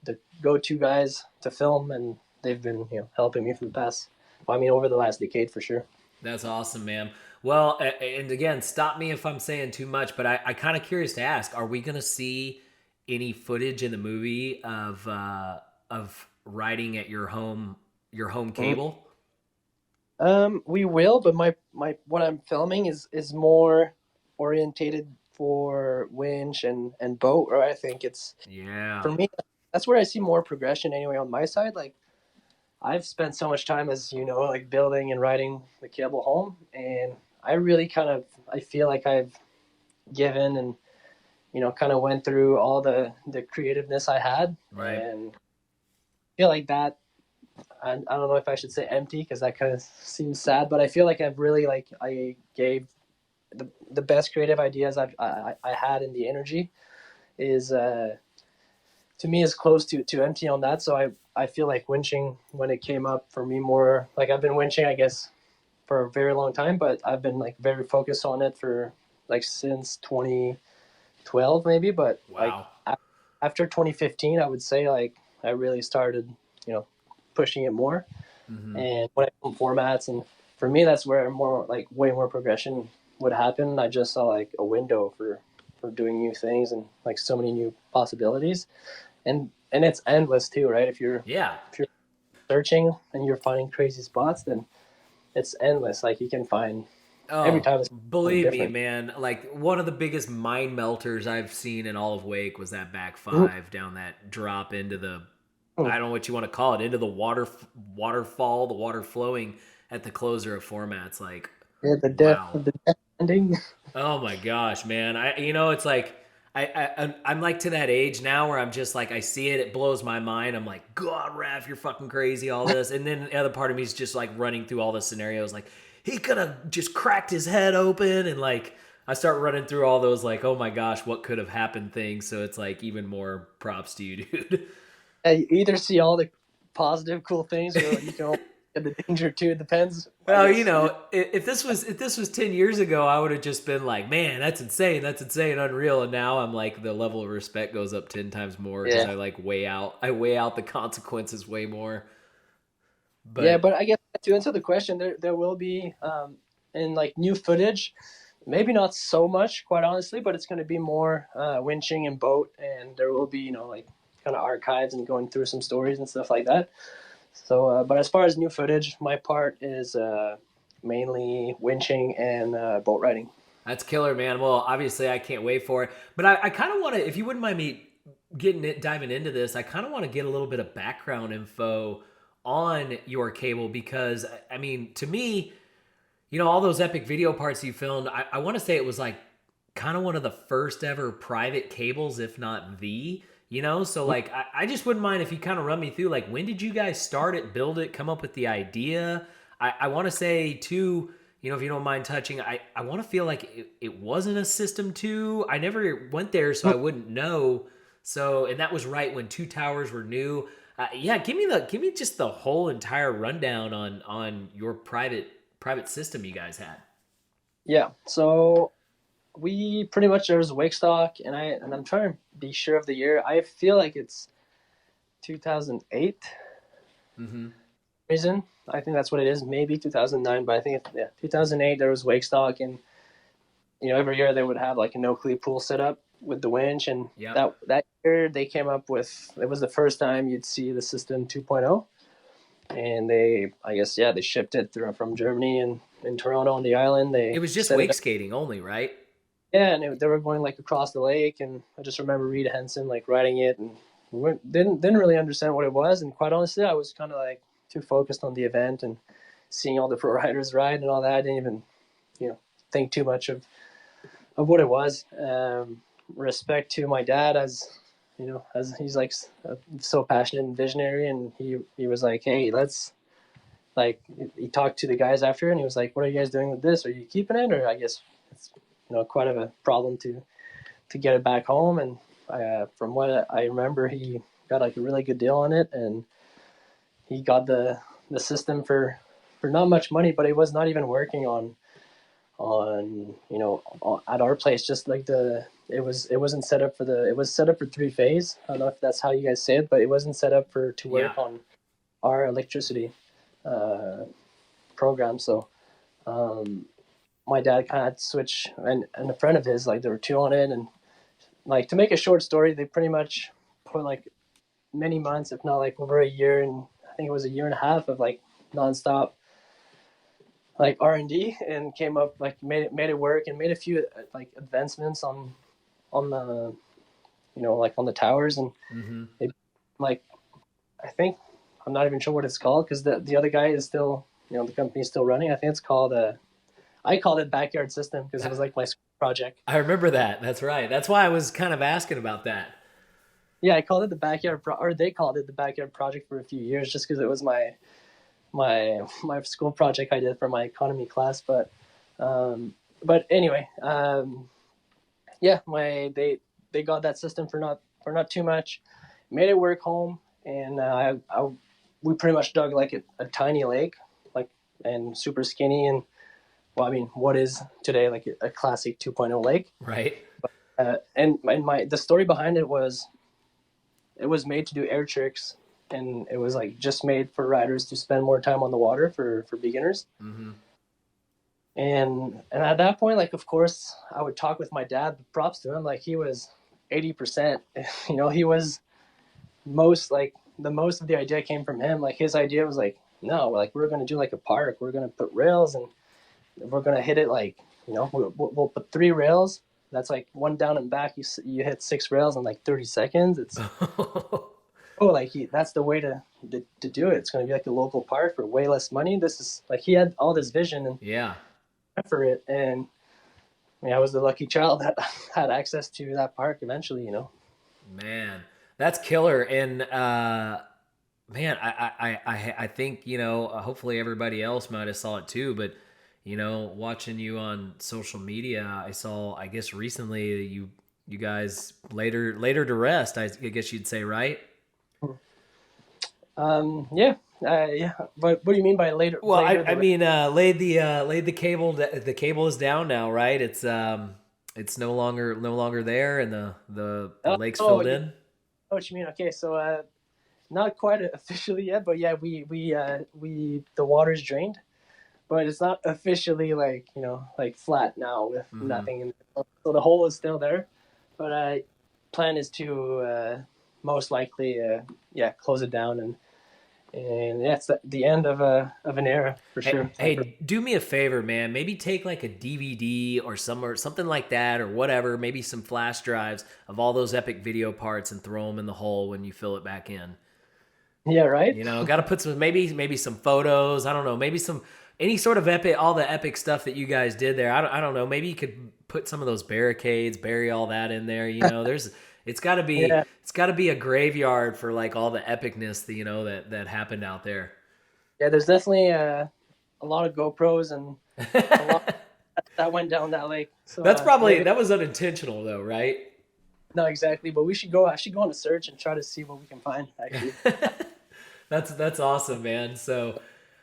the go-to guys to film, and they've been helping me for the past, well, I mean, over the last decade for sure. That's awesome, man. Well, and again, stop me if I'm saying too much, but I kind of curious to ask: are we gonna see any footage in the movie of riding at your home Mhm. cable? We will, but my what I'm filming is more orientated for winch and boat. Or I think it's Yeah. for me. That's where I see more progression anyway on my side. Like I've spent so much time, as you know, like building and riding the cable home, and I really I feel like I've given and kind of went through all the creativeness I had, Right. and I feel like that. I don't know if I should say empty because that kind of seems sad, but I feel like I've really like I gave the best creative ideas I had, and the energy is to me is close to empty on that. So I feel like winching when it came up for me more like I've been winching I guess for a very long time, but I've been like very focused on it for like since 2012 maybe, but like Wow. after 2015 I would say like I really started you know pushing it more. Mm-hmm. And when I film formats, and for me, that's where more like way more progression would happen. I just saw like a window for doing new things and like so many new possibilities, and it's endless too, right? Yeah. If you're searching and you're finding crazy spots, then it's endless. Like you can find every Oh, time it's something believe me, different. man. Like one of the biggest mind melters I've seen in all of Wake was that back Mhm. five down that drop into the, I Mhm. don't know what you want to call it, into the waterfall, the water flowing at the closer of formats. Like, Yeah, wow. the death ending. Oh my gosh, man. It's like I'm like to that age now where I'm just like I see it, it blows my mind. I'm like, God, Raph, you're fucking crazy, all this. And then the other part of me is just like running through all the scenarios, like he could have just cracked his head open, and like I start running through all those like, oh my gosh, what could have happened things. So it's like even more props to you, dude. You either see all the positive, cool things, or you can all get the danger too. It depends, I Well, guess. if this was 10 years ago, I would have just been like, "Man, that's insane, unreal." And now I'm like, the level of respect goes up 10 times more because Yeah. I weigh out the consequences way more. Yeah, But but I guess to answer the question, there will be in like new footage, maybe not so much, quite honestly, but it's going to be more winching and boat, and there will be like kind of archives and going through some stories and stuff like that. So, but as far as new footage, my part is mainly winching and boat riding. that's killer, man. Well, obviously, I can't wait for it. But I kind of want to, if you wouldn't mind me diving into this, I kind of want to get a little bit of background info on your cable because I mean, to me, all those epic video parts you filmed, I want to say it was like kind of one of the first ever private cables, if not so like I just wouldn't mind if you kind of run me through like when did you guys start it, build it, come up with the idea. I want to say too, if you don't mind touching, I want to feel like it wasn't a system two. I never went there, so I wouldn't know. So, and that was right when two towers were new. Yeah, give me just the whole entire rundown on your private system you guys had. Yeah, so we pretty much there was wake stock, and I'm trying to be sure of the year. I feel like it's 2008 Mm-hmm. reason. I think that's what it is. Maybe 2009, but I think it's, yeah, 2008. There was wake stock, and every year they would have like a no cleat pool set up with the winch, and Yep. that year they came up with it was the first time you'd see the system 2.0, and they I guess yeah they shipped it through from Germany and in Toronto on the island It they was just set it wake up. skating only, right? Yeah, and they were going like across the lake, and I just remember Reed Henson like riding it, and didn't really understand what it was, and quite honestly, I was kind of like too focused on the event and seeing all the pro riders ride and all that. I didn't even think too much of what it was. Respect to my dad, as he's like so passionate and visionary, and he was like, hey, let's like he talked to the guys after, and he was like, what are you guys doing with this? Are you keeping it, or I guess it's quite of a problem to get it back home. And from what I remember, he got like a really good deal on it, and he got the system for not much money, but it was not even working at our place. Just like it wasn't set up for it was set up for three phase. I don't know if that's how you guys say it, but it wasn't set up for to Yeah. work on our electricity uh, program. So um, my dad kind of had to switch, and a friend of his, like there were two on it, and like to make a short story, they pretty much put like many months, if not like over a year, and I think it was a year and a half of like nonstop like R&D and came up like made it work and made a few like advancements on the like on the towers and Mm-hmm. it, like I think I'm not even sure what it's called because the other guy is still the company's still running. I think it's called I called it backyard system because it was like my school project. I remember that. That's right. That's why I was kind of asking about that. Yeah, I called it the or they called it the backyard project for a few years just because it was my school project I did for my economy class. But anyway, yeah, they got that system for not too much, made it work home, and we pretty much dug like a tiny lake, like and super skinny and well, I mean, what is today like a classic 2.0 lake? Right. And my the story behind it was made to do air tricks, and it was like just made for riders to spend more time on the water for beginners. Mm-hmm. And at that point, like of course, I would talk with my dad. Props to him, like he was 80%. He was the most of the idea came from him. Like his idea was like, no, like we're gonna do like a park. We're gonna put rails and we're gonna hit it like we'll put 3 rails. That's like one down and back. You hit 6 rails in like 30 seconds. It's like that's the way to do it. It's gonna be like a local park for way less money. This is like he had all this vision and Yeah. for it, and I mean, I was the lucky child that had access to that park eventually. Man, that's killer. And man, I think hopefully everybody else might have saw it too. But watching you on social media, I saw. I guess recently you guys later to rest. I guess you'd say, right? Yeah, yeah. But what do you mean by later? Well, Later I the mean, laid the cable. The cable is down now, right? It's no longer there, and the lake's oh, filled you in. know what you mean? Okay, so not quite officially yet, but yeah, we the water's drained, but it's not officially like like flat now with Mm-hmm. nothing in it. So the hole is still there, but plan is to most likely yeah close it down and yeah it's the end of an era for Hey, sure. hey, do me a favor, man. Maybe take like a DVD or something like that, or whatever. Maybe some flash drives of all those epic video parts and throw them in the hole when you fill it back in. Yeah, right. Got to put some maybe some photos. I don't know. Maybe some any sort of epic, all the epic stuff that you guys did there. I don't know. Maybe you could put some of those barricades, bury all that in there. There's Yeah, it's got to be a graveyard for like all the epicness that that happened out there. yeah. There's definitely a lot of GoPros and a lot that went down that lake. So later, That was unintentional though, right? no, exactly. But we should go. I should go on a search and try to see what we can find. Actually. That's awesome, man. So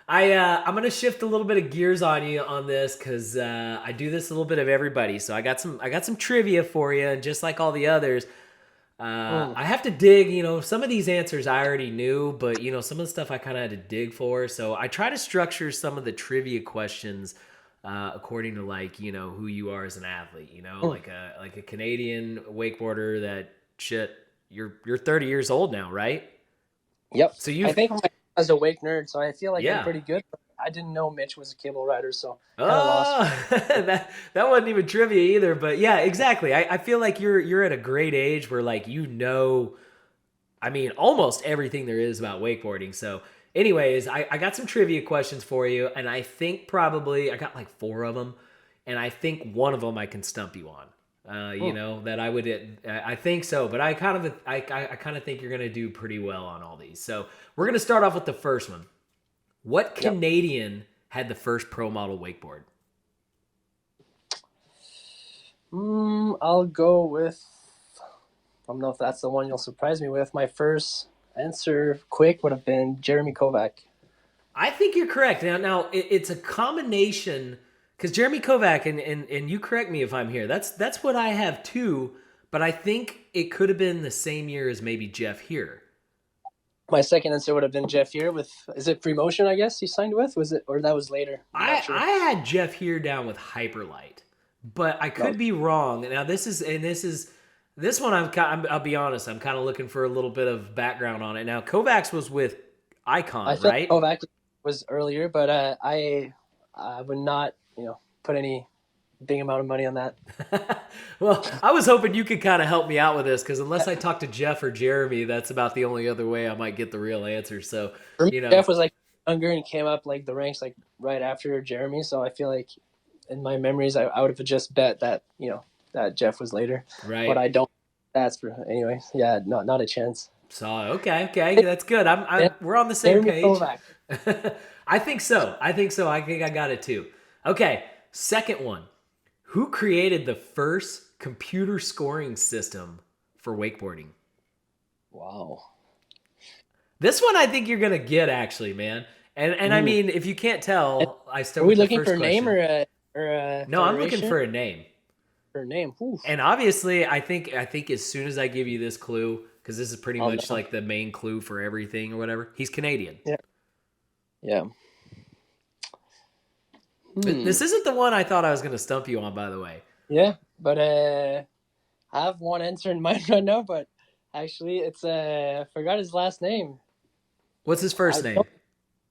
I'm gonna shift a little bit of gears on you on this because I do this a little bit of everybody. So I got some trivia for you, and just like all the others, Mm. I have to dig. Some of these answers I already knew, but some of the stuff I kind of had to dig for. So I try to structure some of the trivia questions according to like who you are as an athlete. Mm. Like a Canadian wakeboarder that shit. You're 30 years old now, right? Yep. So I you've think as a wake nerd, so I feel like I'm yeah. pretty good. But I didn't know Mitch was a cable rider, so kind of lost. Oh, that wasn't even trivia either. But yeah, exactly. I feel like you're at a great age where like I mean, almost everything there is about wakeboarding. So, anyways, I got some trivia questions for you, and I think probably I got like 4 of them, and I think one of them I can stump you on. Mm. That I think so, but I kind of think you're gonna do pretty well on all these. So we're gonna start off with the first one. What Yep. Canadian had the first pro model wakeboard? I'll go with. I don't know if that's the one you'll surprise me with. My first answer, quick, would have been Jeremy Kovac. I think you're correct. Now it's a combination because Jeremy Kovac and you correct me if I'm here. That's what I have too. But I think it could have been the same year as maybe Jeff here. My second answer would have been Jeff here with. Is it Free Motion? I guess he signed with. Was it or that was later? I'm not sure. I had Jeff here down with Hyperlight, but I No. could be wrong. Now this one I'll be honest. I'm kind of looking for a little bit of background on it. Now Kovacs was with I Icon, feel right? Kovac was earlier, but I would not, put any big amount of money on that. Well, I was hoping you could kind of help me out with this because unless I talk to Jeff or Jeremy, that's about the only other way I might get the real answer. So, For me, you know, Jeff was like younger and came up like the ranks like right after Jeremy. So I feel like in my memories, I would have just bet that that Jeff was later, but right. I don't. That's for anyway. Yeah, not a chance. So, okay, that's good. We're on the same Jeremy page. Kovac. I think so. I think I got it too. Okay, second one. Who created the first computer scoring system for wakeboarding? Wow. This one I think you're gonna get actually, man. And I mean, if you can't tell, I start Are we with the looking first for a name question. or a No, I'm looking federation? for a name. For a name. Oof. And obviously, I think as soon as I give you this clue, because this is pretty Oh much no. like the main clue for everything or whatever, he's Canadian. Yeah. Yeah. This isn't the one I thought I was going to stump you on, by the way. Yeah, but I have one answer in mind right now, but actually it's I forgot his last name. What's his first name?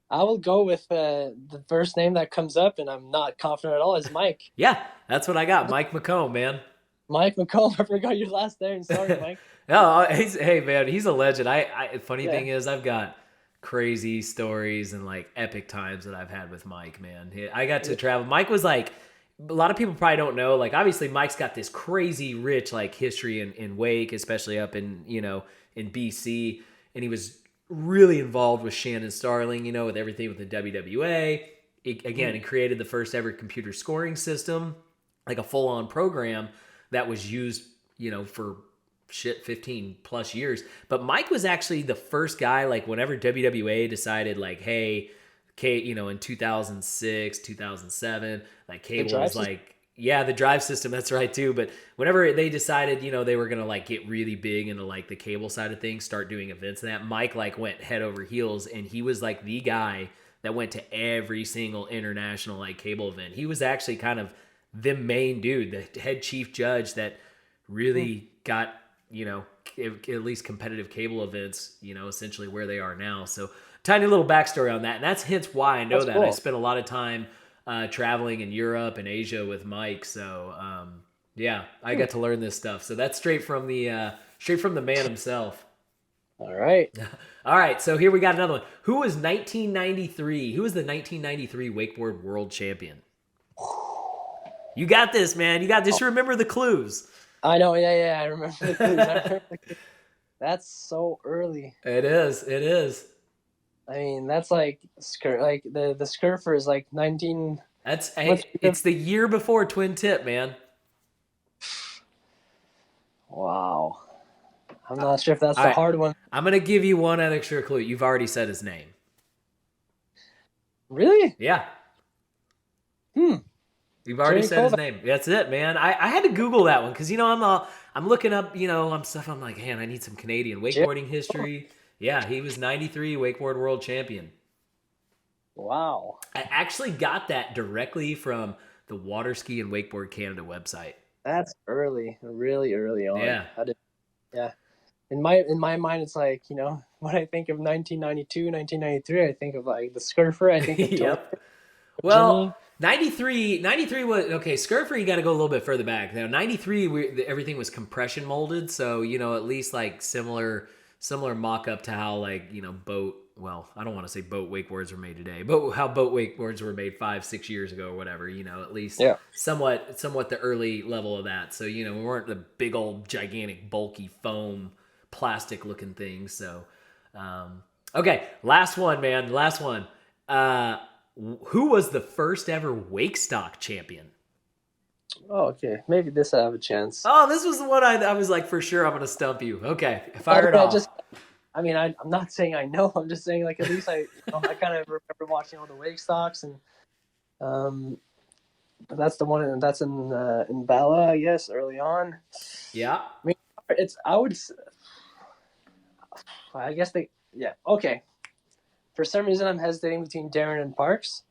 I will go with the first name that comes up, and I'm not confident at all. Is Mike. Yeah, that's what I got. Mike McComb, man. Mike McComb. I forgot your last name. Sorry, Mike. No, hey man, he's a legend. Funny Yeah. thing is, I've got crazy stories and like epic times that I've had with Mike. Man, I got to travel. Mike was like, a lot of people probably don't know. Like, obviously, Mike's got this crazy rich like history in wake, especially up in in BC, and he was really involved with Shannon Starling. With everything with the WWA. He created the first ever computer scoring system, like a full on program that was used, for 15 plus years. But Mike was actually the first guy, like whenever WWA decided like, hey, in 2006, 2007, like cable was like, yeah, the drive system, that's right too. But whenever they decided, they were going to like get really big into like the cable side of things, start doing events and that, Mike like went head over heels, and he was like the guy that went to every single international like cable event. He was actually kind of the main dude, the head chief judge that really got, at least competitive cable events, essentially where they are now. So tiny little backstory on that. And that's hence why I know That's that. cool. I spent a lot of time traveling in Europe and Asia with Mike. So yeah, I got to learn this stuff. So that's straight from the man himself. All right. All right, so here we got another one. Who was 1993? Who was the 1993 Wakeboard World Champion? You got this, man. You got this. Remember the clues. I know. Yeah. I remember the clues. That's so early. It is. I mean, that's like like the Scurfer is like 19. It's the year before Twin Tip, man. Wow. I'm not sure if that's the hard one. I'm gonna give you one extra clue. You've already said his name. Really? Yeah. You've already said his name. That's it, man. I had to Google that one because I'm looking up stuff. I'm like, man, I need some Canadian wakeboarding history. Yeah, he was 93 Wakeboard World Champion. Wow. I actually got that directly from the Water Ski and Wakeboard Canada website. That's early, really early on. Yeah. Yeah. In my mind, it's like, when I think of 1992, 1993, I think of like the Scurfer. I think of yep. Well, 93 was okay. Scurfer, you got to go a little bit further back. Now, 93, everything was compression molded, so at least like similar mock up to how like boat. Well, I don't want to say boat wakeboards were made today, but how boat wakeboards were made 5-6 years ago or whatever. At least somewhat the early level of that. So we weren't the big old gigantic bulky foam plastic looking things. So okay, last one, man. Last one. Who was the first ever wake stock champion? Oh, okay. Maybe this I have a chance. Oh, this was the one I was like, for sure I'm going to stump you. Okay, fire it off. I'm not saying I know. I'm just saying, like, at least I kind of remember watching all the wake stocks, and that's the one that's in Bala, I guess, early on. Yeah. I mean, I guess okay. For some reason, I'm hesitating between Darren and Parks,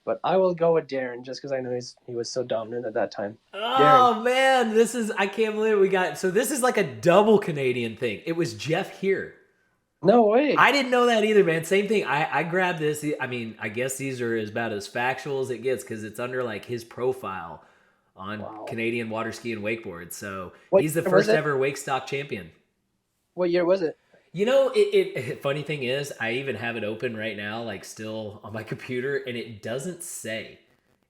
but I will go with Darren just because I know he was so dominant at that time. Oh, Darren. Man, I can't believe we got, so this is like a double Canadian thing. It was Jeff here. No way. I didn't know that either, man. Same thing. I grabbed this. I mean, I guess these are about as factual as it gets because it's under like his profile on Wow. Canadian water ski and wakeboard. So What he's the year was first it? ever wake stock champion. What year was it? You know, funny thing is, I even have it open right now, like still on my computer, and it doesn't say.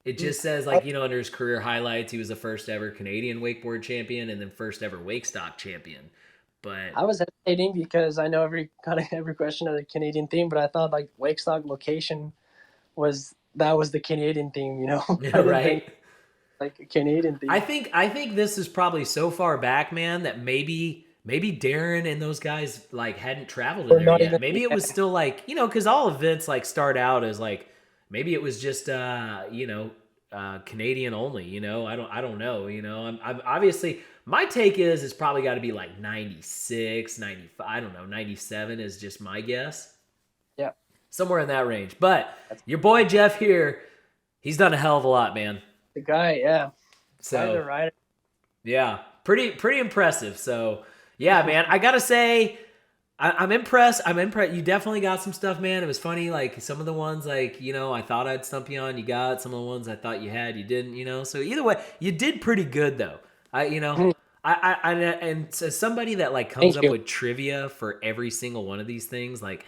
It Hmm. just says I, like under his career highlights, he was the first ever Canadian wakeboard champion and then first ever wake stock champion. But I was hesitating because I know every kind of every question has a Canadian theme, but I thought like Wakestock location was the Canadian theme. I didn't think right, like a Canadian theme. I think this is probably so far back, man, that maybe Darren and those guys like hadn't traveled in Or there not yet. even. Maybe Yeah. it was still like because all events like start out as like maybe it was just Canadian only. I don't know. I'm obviously my take is it's probably got to be like 96, 95. I don't know, 97 is just my guess, Yeah. somewhere in that range. But That's your boy Jeff here, he's done a hell of a lot, man. the guy. Yeah. Guy's a So rider. yeah, pretty impressive. So yeah, man, I gotta say, I'm impressed. I'm impressed. You definitely got some stuff, man. It was funny, like some of the ones, like I thought I'd stump you on, you got. Some of the ones I thought you had, you didn't. So either way, you did pretty good, though. I, you know, and as somebody that like comes Thank up you. with trivia for every single one of these things, like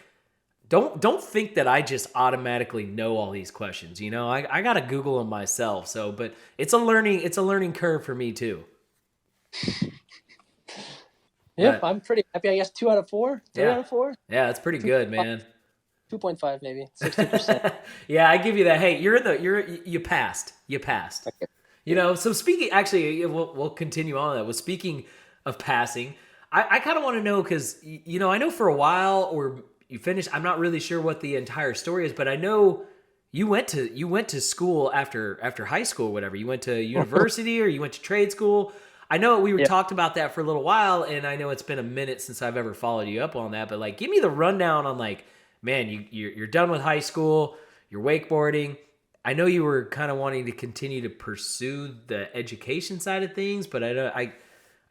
don't think that I just automatically know all these questions. I gotta Google them myself. So, but it's a learning curve for me too. Yeah, But I'm pretty happy. I guess 2 out of 4, three yeah, out of four, yeah, it's pretty good, man. 2.5 maybe, 60%. Yeah, I give you that. Hey, you passed. You passed. Okay, good. So speaking, actually, we'll continue on that. Well, speaking of passing, I kind of want to know because I know for a while or you finished. I'm not really sure what the entire story is, but I know you went to school after high school or whatever. You went to university or you went to trade school. I know we were Yeah. talked about that for a little while, and I know it's been a minute since I've ever followed you up on that. But like, give me the rundown on like, man, you're done with high school, you're wakeboarding. I know you were kind of wanting to continue to pursue the education side of things, but I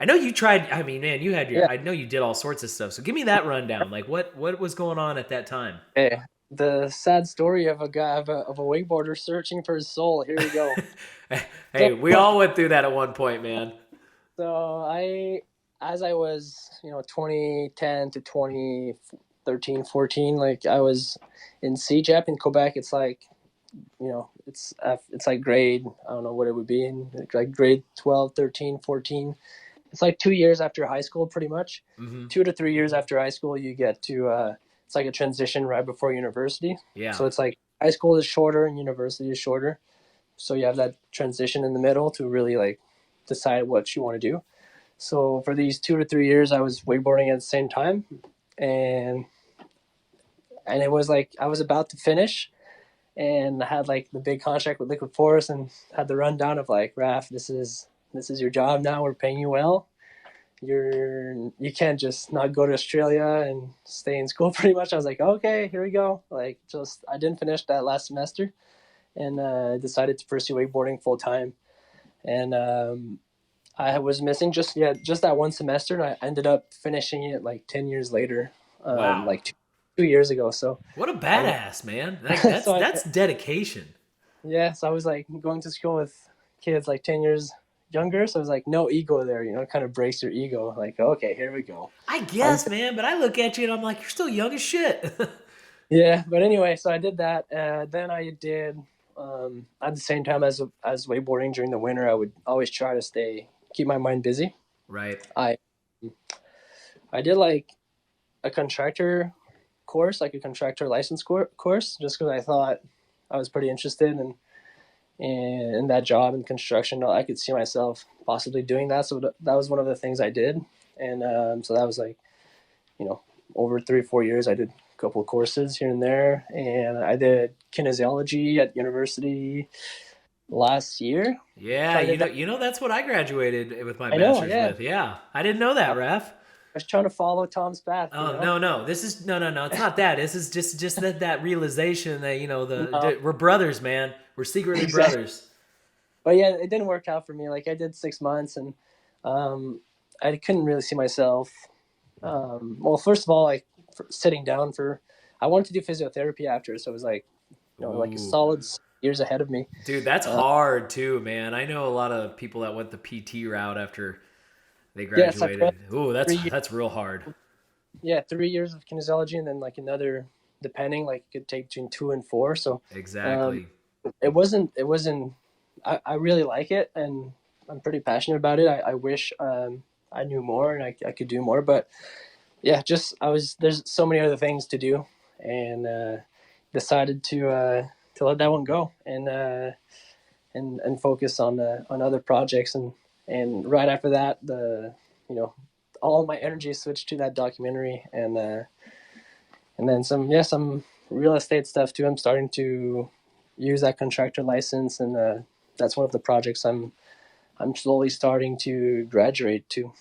know you tried. I mean, man, you had Yeah. I know you did all sorts of stuff. So give me that rundown. Like, what was going on at that time? Okay. The sad story of a guy of a wakeboarder searching for his soul. Here we go. So, Hey, we all went through that at one point, man. as I was, 2010 to 2013, 14, like I was in CJEP in Quebec. It's like, it's like grade, I don't know what it would be, in like grade 12, 13, 14. It's like 2 years after high school, pretty much. Mm-hmm. 2 to 3 years after high school, you get to, it's like a transition right before university. Yeah. So it's like high school is shorter and university is shorter. So you have that transition in the middle to really like decide what you want to do. So for these 2 to 3 years, I was wakeboarding at the same time, and it was like I was about to finish, and I had like the big contract with Liquid Force, and had the rundown of like, Raph, this is your job now. We're paying you well. You can't just not go to Australia and stay in school. Pretty much, I was like, okay, here we go. Like, just I didn't finish that last semester, and decided to pursue wakeboarding full time. And I was missing just that one semester, and I ended up finishing it like 10 years later, Wow. like 2 years ago. So What a I was badass, man. Like that's so I that's dedication. yeah, so I was like going to school with kids like 10 years younger. So I was like no ego there, it kind of breaks your ego. Like, okay, here we go. I I'm guess, man, but I look at you and I'm like, you're still young as shit. Yeah, but anyway, so I did that. Then I did at the same time as wakeboarding during the winter. I would always try to keep my mind busy. Right. I I did like a contractor course, like a contractor license course, just because I thought I was pretty interested in that job in construction. I could see myself possibly doing that. So that was one of the things I did. And so that was like, over 3 or 4 years, I did a couple of courses here and there. And I did kinesiology at university last year. Yeah, Trying to, that's what I graduated with my I know, master's yeah. with. Yeah. I didn't know that, I Ref. was trying to follow Tom's path, Oh, no. This is no. It's not that. This is just that realization that, No, we're brothers, man. We're secretly exactly. brothers. But yeah, it didn't work out for me. Like I did 6 months, and I couldn't really see myself. Well, first of all, like sitting down for. I wanted to do physiotherapy after, so it was like, like a Ooh. solid years ahead of me. Dude, that's Uh, hard too, man. I know a lot of people that went the PT route after they yes, I've done graduated. Ooh, 3 years. that's real hard. Yeah, 3 years of kinesiology, and then like another, depending, like it could take between 2 and 4. So, um, Exactly. it wasn't. I really like it, and I'm pretty passionate about it. I wish I knew more and I could do more, but yeah, just there's so many other things to do, and decided to let that one go and focus on other projects, and right after that, you know all my energy switched to that documentary, and then some real estate stuff too. I'm starting to use that contractor license, and that's one of the projects I'm slowly starting to graduate to.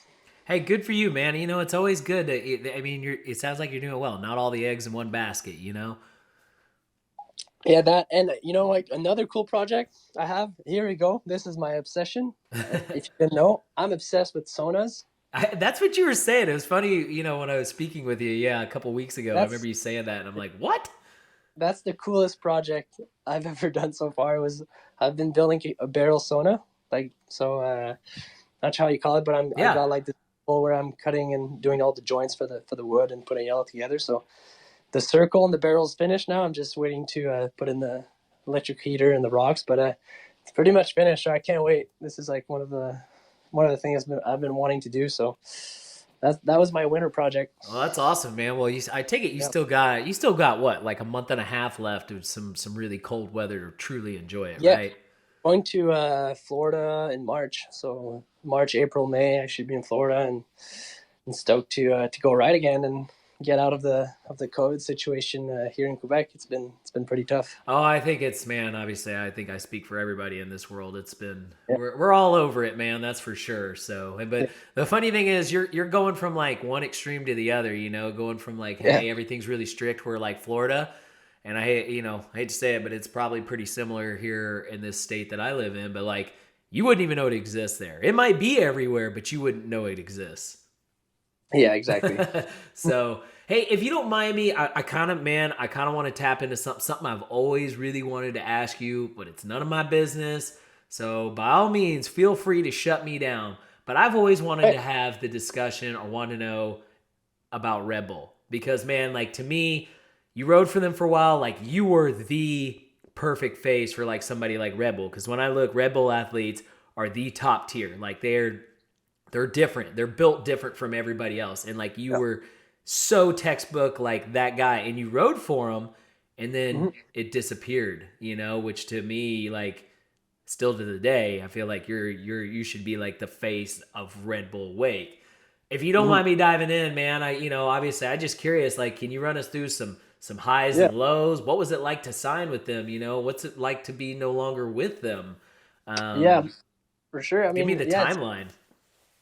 Hey, good for you, man. You know, it's always good. I mean, it sounds like you're doing well. Not all the eggs in one basket, you know? Yeah, that, and like another cool project I have. Here we go. This is my obsession. If you didn't know, I'm obsessed with saunas. That's what you were saying. It was funny, you know, when I was speaking with you, yeah, a couple weeks ago. I remember That's you saying that, and I'm like, what? that's the coolest project I've ever done so far. Was I've been building a barrel sauna, like so. Not sure how you call it, but I Yeah. got like this bowl where I'm cutting and doing all the joints for the wood and putting it all together. So the circle and the barrel's finished now. I'm just waiting to put in the electric heater and the rocks, but it's pretty much finished. So I can't wait. This is like one of the things I've been wanting to do. So that was my winter project. Well, that's awesome, man. Well, I take it Yeah. you still got what, like a month and a half left of some really cold weather to truly enjoy it, Yeah. right? Going to Florida in March. So March, April, May, I should be in Florida, and stoked to go ride again and get out of the COVID situation here in Quebec. It's been pretty tough. Oh, I think it's, man. Obviously, I think I speak for everybody in this world. It's been Yeah. we're all over it, man. That's for sure. So, Yeah. but the funny thing is, you're going from like one extreme to the other. You know, going from like, Yeah. hey, everything's really strict. We're like Florida, and I hate to say it, but it's probably pretty similar here in this state that I live in. But like, you wouldn't even know it exists there. It might be everywhere, but you wouldn't know it exists. Yeah. Exactly. So, hey, if you don't mind me, I kind of, man, I kind of want to tap into something I've always really wanted to ask you, but it's none of my business. So, by all means, feel free to shut me down. But I've always wanted Hey. to have the discussion or want to know about Red Bull because, man, like to me, you rode for them for a while. Like you were the perfect face for like somebody like Red Bull. Because when I look, Red Bull athletes are the top tier. Like they're different. They're built different from everybody else. And like you Yeah. were so textbook like that guy and you rode for him and then Hmm. it disappeared, you know, which to me like still to the day, I feel like you should be like the face of Red Bull Wake. If you don't Hmm. mind me diving in, man, obviously I just curious like can you run us through some highs Yeah. and lows? What was it like to sign with them, you know? What's it like to be no longer with them? Yeah. Um For sure. I Give me mean, the yeah, timeline.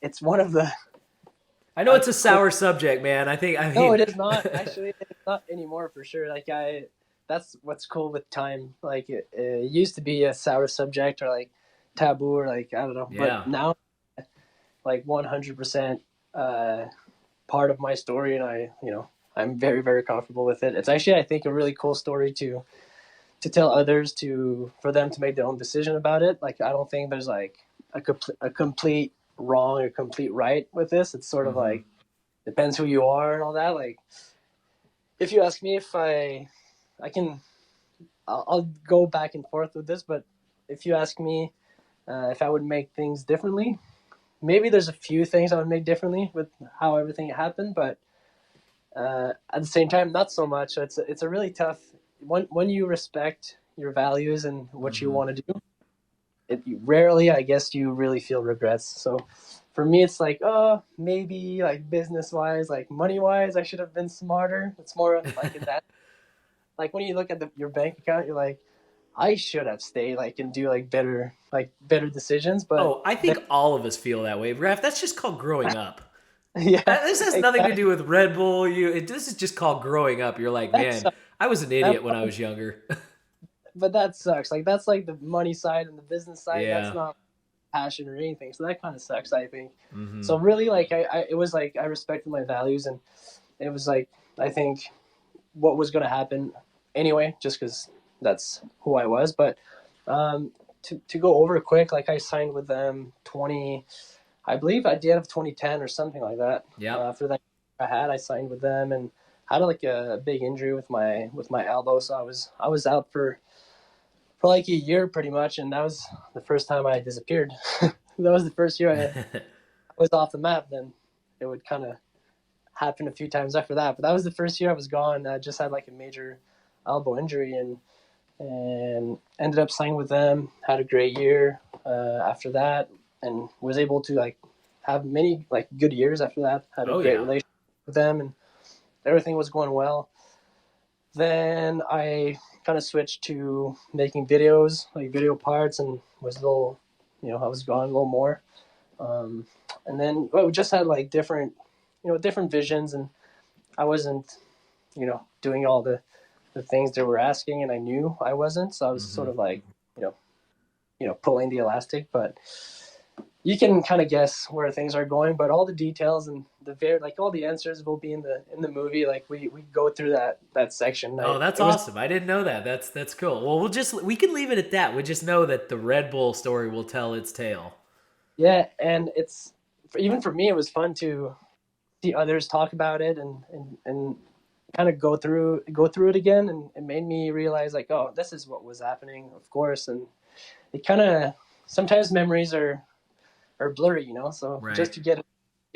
it's one of the. I know I it's a quit. sour subject, man. I No, mean, it is not actually. It's not anymore for sure. Like that's what's cool with time. Like it used to be a sour subject or like taboo or like I don't know, but yeah. now like 100% uh, part of my story, and I'm very very comfortable with it. It's actually I think a really cool story to tell others for them to make their own decision about it. Like I don't think there's like a complete wrong or complete right with this. It's sort of Hmm. like depends who you are and all that. Like if you ask me if I can, I'll go back and forth with this, but if you ask me if I would make things differently, maybe there's a few things I would make differently with how everything happened, but at the same time, not so much. So it's a really tough when you respect your values and what you Hmm. want to do. Rarely, I guess, you really feel regrets. So for me, it's like, oh, maybe like business wise, like money wise, I should have been smarter. It's more like in that, like when you look at your bank account, you're like, I should have stayed, like, and do like better decisions. But Oh, I then, think all of us feel that way, Raph. That's just called growing up. yeah, This has nothing to do exactly. with Red Bull. This is just called growing up. You're like, That's man, I was an that, idiot when I was younger. but that sucks. Like that's like the money side and the business side. That's Yeah. not passion or anything. So that kind of sucks, I think. Hmm. So really, like it was like I respected my values, and it was like, I think what was going to happen anyway, just because that's who I was. But to go over quick, like I signed with them I believe at the end of 2010 or something like that. Yep. After that, I signed with them and had like a big injury with my elbow, so I was out for like a year pretty much, and that was the first time I disappeared. That was the first year I was off the map. Then it would kind of happen a few times after that, but that was the first year I was gone. I just had like a major elbow injury, and ended up signing with them. Had a great year after that, and was able to like have many like good years after that. Had a Oh great yeah. relationship with them, and everything was going well. Then I kind of switched to making videos, like video parts, and was a little, I was gone a little more. Um, and then we just had like different visions, and I wasn't, doing all the things they were asking, and I knew I wasn't, so I was Mm-hmm. sort of like, you know, pulling the elastic, but you can kind of guess where things are going, but all the details and like all the answers will be in the movie. Like we go through that section. Oh, that's It was awesome. I didn't know that. That's cool. Well, we can leave it at that. We just know that the Red Bull story will tell its tale. Yeah, and even for me, it was fun to see others talk about it and kind of go through it again, and it made me realize like, oh, this is what was happening, of course. And it kind of, sometimes memories are blurry, so Right. just to get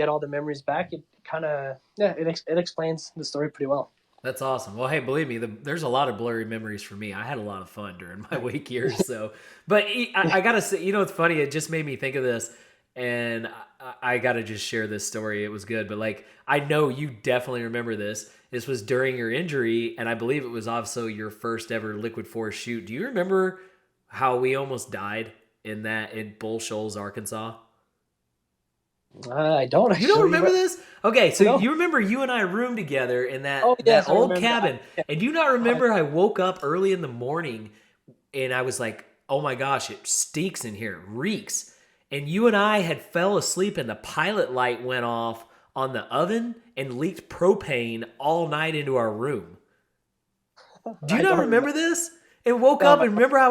all the memories back, it kind of, yeah, it explains the story pretty well. That's awesome. Well, hey, believe me, there's a lot of blurry memories for me. I had a lot of fun during my wake years. So, but I gotta say, it's funny. It just made me think of this, and I gotta just share this story. It was good, but like, I know you definitely remember this. This was during your injury, and I believe it was also your first ever liquid force shoot. Do you remember how we almost died in Bull Shoals, Arkansas? I don't You don't actually, remember but this? Okay, so no. you remember you and I roomed together in Oh that yes, I old remember that. cabin, Yeah. and do you not I, remember I woke up early in the morning and I was like, "Oh my gosh, it stinks in here, it reeks." And you and I had fell asleep and the pilot light went off on the oven and leaked propane all night into our room. Do you I not don't remember remember. this? And woke No, up I and remember I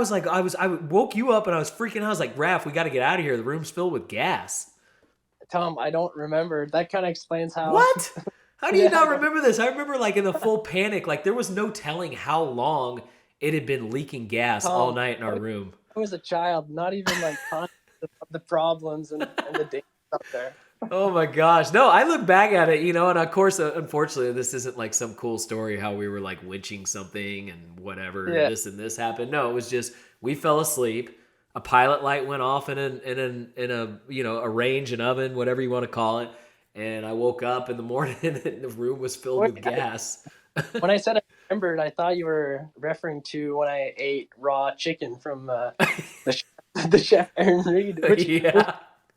woke you up and I was freaking out. I was like, "Raph, we got to get out of here. The room's filled with gas." Tom, I don't remember. That kind of explains how. What? How do you Yeah, I not don't. remember this? I remember like in the full panic, like there was no telling how long it had been leaking gas all Tom, night in I our was, room. I was a child, not even like conscious of the problems and the dangers up there. Oh my gosh. No, I look back at it, and of course, unfortunately, this isn't like some cool story how we were like winching something and whatever, Yeah. this and this happened. No, it was just we fell asleep. A pilot light went off in a a range, an oven, whatever you want to call it. And I woke up in the morning and the room was filled Wait, with gas. when I said I remembered, I thought you were referring to when I ate raw chicken from the chef, the chef Aaron Reed, which Yeah.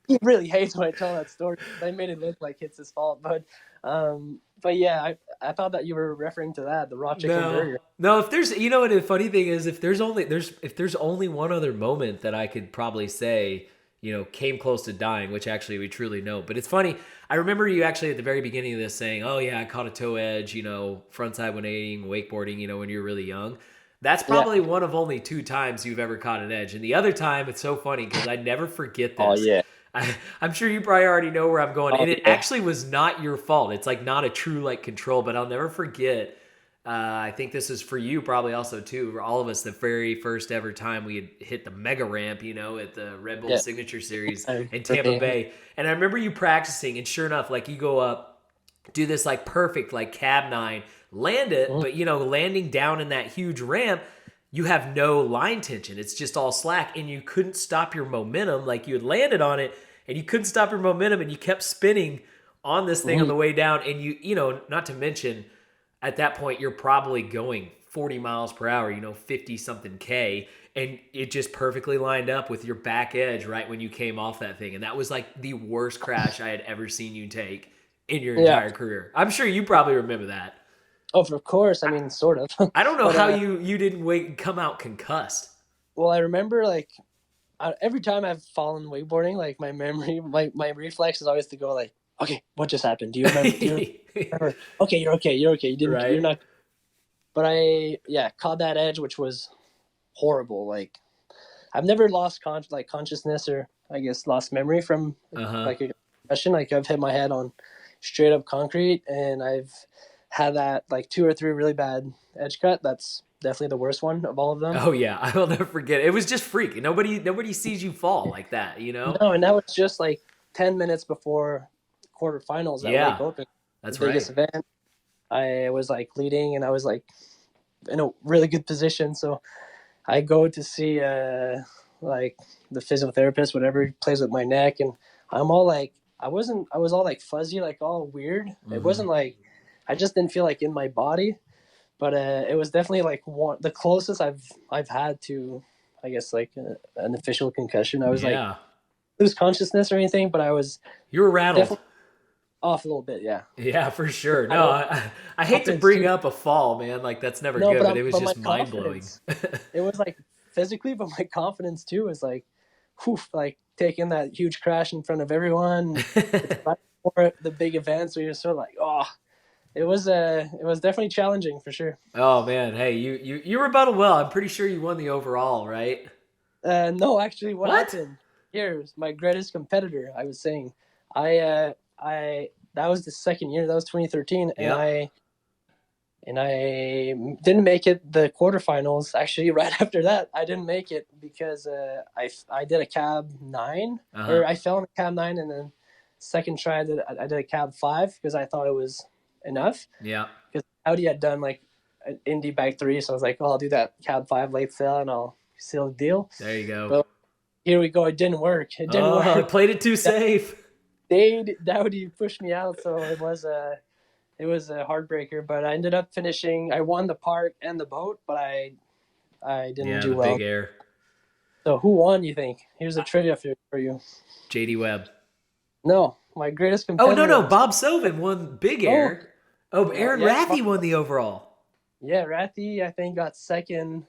he really hates when I tell that story. I made it look like it's his fault, but yeah, I thought that you were referring to that, the raw chicken No, burger. no. If there's, what the funny thing is, if there's only one other moment that I could probably say, came close to dying, which actually we truly know. But it's funny. I remember you actually at the very beginning of this saying, "Oh yeah, I caught a toe edge, frontside 180 wakeboarding, when you were really young." That's Yeah. probably one of only two times you've ever caught an edge, and the other time it's so funny because I never forget Oh this. yeah. I'm sure you probably already know where I'm going, Oh and it yeah. actually was not your fault. It's like not a true like control, but I'll never forget. I think this is for you probably also too. For all of us, the very first ever time we had hit the mega ramp, at the Red Bull Yeah. Signature Series in For Tampa me. Bay, and I remember you practicing, and sure enough, like you go up, do this like perfect like cab nine, land it, Mhm. but landing down in that huge ramp, you have no line tension. It's just all slack, and you couldn't stop your momentum. Like you had landed on it, and you couldn't stop your momentum, and you kept spinning on this thing on Mhm. the way down. And not to mention, at that point, you're probably going 40 miles per hour, 50 something K, and it just perfectly lined up with your back edge right when you came off that thing. And that was like the worst crash I had ever seen you take in your Yeah. entire career. I'm sure you probably remember that. Oh, of course. I mean, sort of. I don't know But how you didn't come out concussed. well, I remember like every time I've fallen wakeboarding, like my memory, my reflex is always to go like okay, what just happened? Do you remember? Remember? Okay, you're okay. You're okay. You're Right. not. But yeah, caught that edge, which was horrible. Like I've never lost consciousness, or I guess lost memory from Uh-huh. like a concussion. Like I've hit my head on straight up concrete, and I've had that like 2 or 3 really bad edge cut. That's definitely the worst one of all of them. Oh yeah, I will never forget. It was just freak. Nobody sees you fall like that, you know? No, and that was just like 10 minutes before quarterfinals at Lake Yeah, Open, the that's right. biggest event. I was like leading, and I was like in a really good position. So I go to see like the physiotherapist, whatever, he plays with my neck, and I'm all like, I was all like fuzzy, like all weird. It Hmm. wasn't like, I just didn't feel like in my body, but it was definitely like the closest I've had to, I guess, like an official concussion. I was like Yeah. lose consciousness or anything, but I was You were rattled. definitely off a little bit. Yeah, Yeah, for sure. I No, know, I hate to confidence bring too. up a fall, man. Like that's never No, good, but it was but my just mind blowing. confidence, it was like physically, but my confidence too was like, whew, like taking that huge crash in front of everyone. It's right before the big events where you're sort of like, oh, it was definitely challenging for sure. Oh man, hey, you rebutted well. I'm pretty sure you won the overall, right? No, actually, what What? happened? Here's my greatest competitor. I was saying, I that was the second year. That was 2013, Yep. and I didn't make it the quarterfinals. Actually, right after that, I didn't make it because I did a cab 9, Uh-huh. or I fell in a cab 9, and then second try I did a cab 5 because I thought it was enough, Yeah. because Audi had done like an Indy bag 3, so I was like, oh, I'll do that cab 5 late fail and I'll seal the deal. There you go. But here we go. It didn't work. It didn't Oh, I work. played it too safe. Dowdy pushed me out, so it was a heartbreaker. But I ended up finishing. I won the park and the boat, but I didn't Yeah, do the well. big air. So who won? You think? Here's a trivia for you. JD Webb. No, my greatest Oh no, competitor. no, Bob Sovin won big Oh, air. Oh, Aaron yeah, Rathie won the overall. yeah. Rathy, I think, got second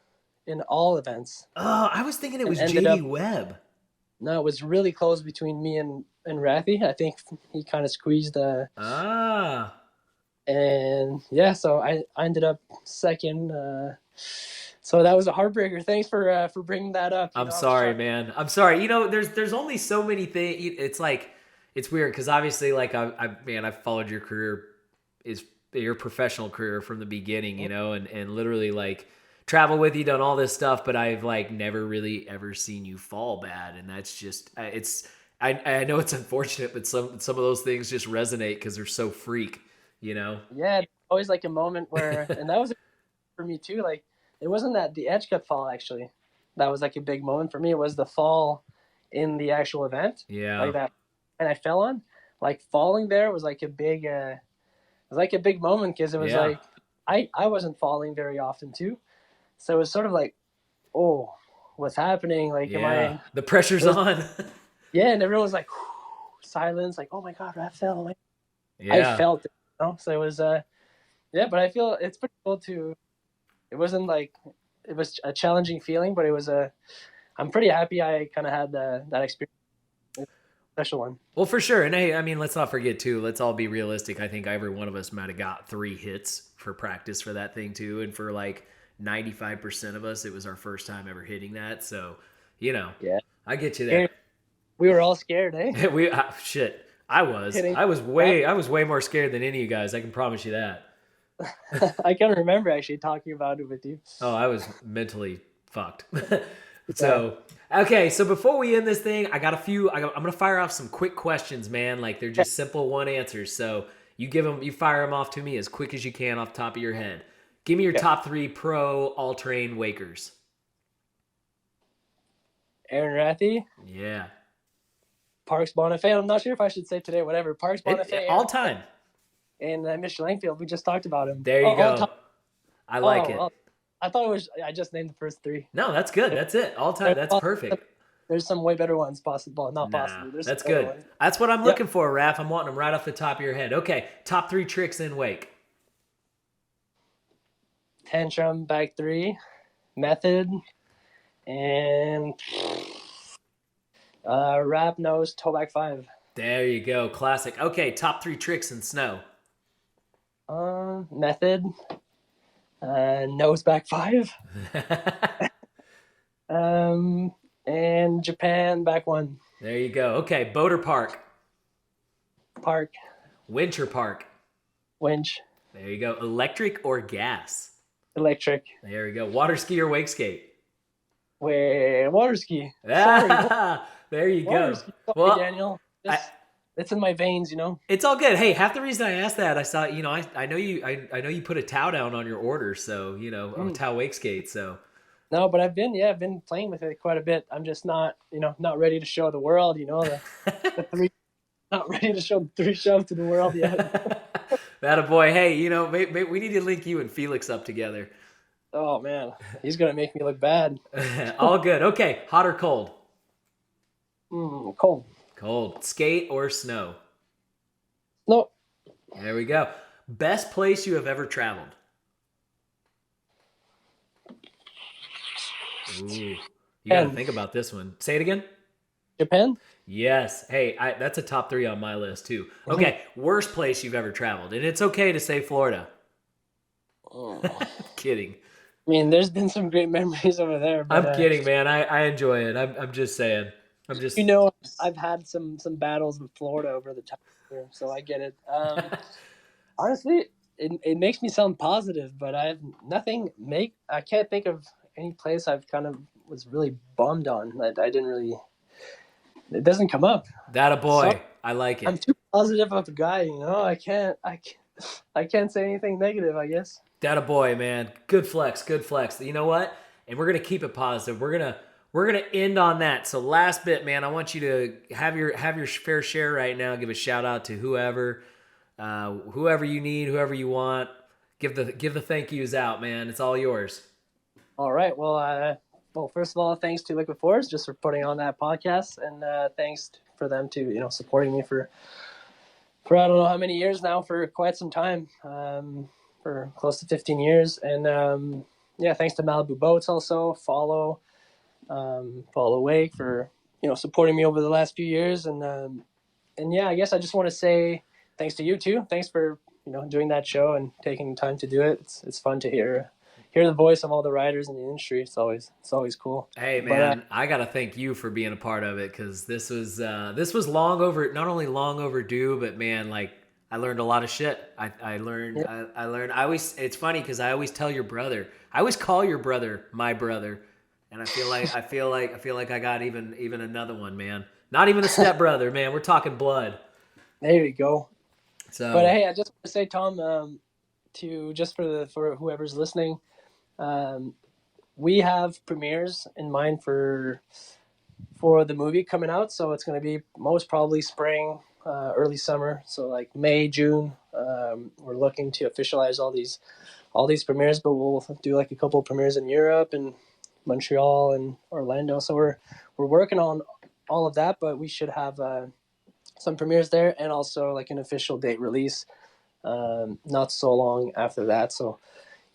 in all events, Oh, I was thinking it and was ended JD up. Webb. No, it was really close between me and Rathy. I think he kind of squeezed the. Ah. And yeah, so I ended up second. So that was a heartbreaker. Thanks for bringing that up. I'm I was sorry, trying. man. I'm sorry. There's only so many things. It's like it's weird because obviously, like I've followed your career, is your professional career from the beginning, and literally like travel with you, done all this stuff, but I've like never really ever seen you fall bad, and that's just it's. I know it's unfortunate, but some of those things just resonate because they're so freak, you know. Yeah, always like a moment where, and that was for me too. Like it wasn't that the edge cut fall actually. That was like a big moment for me. It was the fall in the actual event, Yeah, like that, and I fell on. Like falling there was like a big, it was like a big moment because it was yeah, like I wasn't falling very often too, so it was sort of like, oh, what's happening? Like, am yeah. I? The It pressure's was, on. yeah, and everyone was like, silence, like, oh my god, Raph fell. Like, I Yeah. felt it, So it was, yeah, but I feel it's pretty cool to. It wasn't like it was a challenging feeling, but it was a. I'm pretty happy I kind of had that experience, special one. Well, for sure. And hey, I mean, let's not forget too. Let's all be realistic. I think every one of us might have got 3 hits for practice for that thing too, and for like 95% of us, it was our first time ever hitting that. So, you know, Yeah, I get you scared. there. We were all scared, eh? we shit. I was. Hitting. I was way. I was way more scared than any of you guys. I can promise you that. I can't remember actually talking about it with you. Oh, I was mentally fucked. Yeah. So, okay. So before we end this thing, I got a few. I'm gonna fire off some quick questions, man. Like they're just simple one answers. So you fire them off to me as quick as you can off the top of your head. Give me your Okay. top 3 pro all-terrain wakers. Aaron Rathy, Yeah. Parks Bonifay. I'm not sure if I should say today. Whatever. Parks Bonifay, All Aaron, time. and Mitchell Langfield. We just talked about him. There Oh, you all time. go. I like Oh, it. I thought it was. I just named the first 3. No, that's good. That's it. All time. There's, That's perfect. there's some way better ones possible. Not Nah, possibly. There's some that's better good. ones. That's what I'm Yep. looking for, Raph. I'm wanting them right off the top of your head. Okay, top 3 tricks in wake. Tantrum back 3, method, and wrap nose toe back 5. There you go. Classic. Okay, top 3 tricks in snow. Method, nose back 5, um, and Japan back 1. There you go. Okay, boat or park? Park, Winter park. winch, There you go. Electric or gas? electric. There you go. Water ski or wake skate? Wait, water ski. Sorry, Ah, there you water go. ski. Sorry, Well, Daniel. I, It's in my veins, you know. it's all good. Hey, half the reason I asked that, I saw, I know I know you put a towel down on your order, so a Mm. towel wake skate. So No, but I've been playing with it quite a bit. I'm just not, not ready to show the world, the three, not ready to show the 3 shoves to the world yet. that a boy. Hey, we need to link you and Felix up together. Oh man, he's gonna make me look bad. All good. Okay, hot or cold? Cold. Cold. Skate or snow? No, There we go. Best place you have ever traveled? Ooh, you got to and think about this one. Say it again. Japan. Yes. Hey, that's a top 3 on my list too. Okay, worst place you've ever traveled, and it's okay to say Florida. Oh. Kidding. I mean, there's been some great memories over there, but I'm kidding, man. I enjoy it. I'm just saying. I'm just. I've had some battles with Florida over the time here, so I get it. Honestly, it makes me sound positive, but I have nothing. I can't think of any place I've kind of was really bummed on that I didn't really. It doesn't come up. That a boy. So, I like it. I'm too positive of a guy, I can't say anything negative, I guess. That a boy, man. Good flex. Good flex. You know what? And we're gonna keep it positive. We're gonna end on that. So last bit, man. I want you to have your fair share right now. Give a shout out to whoever you need, whoever you want. Give the thank yous out, man. It's all yours. All right. Well, first of all, thanks to Liquid Force just for putting on that podcast, and thanks for them to supporting me for I don't know how many years now, for quite some time, for close to 15 years, and yeah, thanks to Malibu Boats also, follow Wake for supporting me over the last few years, and yeah, I guess I just want to say thanks to you too. Thanks for doing that show and taking the time to do it. It's fun to hear the voice of all the riders in the industry. It's always cool. Hey man, I gotta thank you for being a part of it, because this was long over, not only long overdue, but man, like I learned a lot of shit. I learned. Yeah. I learned. It's funny because I always tell your brother. I always call your brother my brother, and I feel like I got even another one, man. Not even a step brother, man. We're talking blood. There you go. So, But hey, I just want to say, Tom, to just for whoever's listening, we have premieres in mind for the movie coming out. So it's going to be most probably spring, early summer. So like May, June. We're looking to officialize all these premieres, but we'll do like a couple of premieres in Europe and Montreal and Orlando. So we're working on all of that, but we should have some premieres there, and also like an official date release not so long after that. So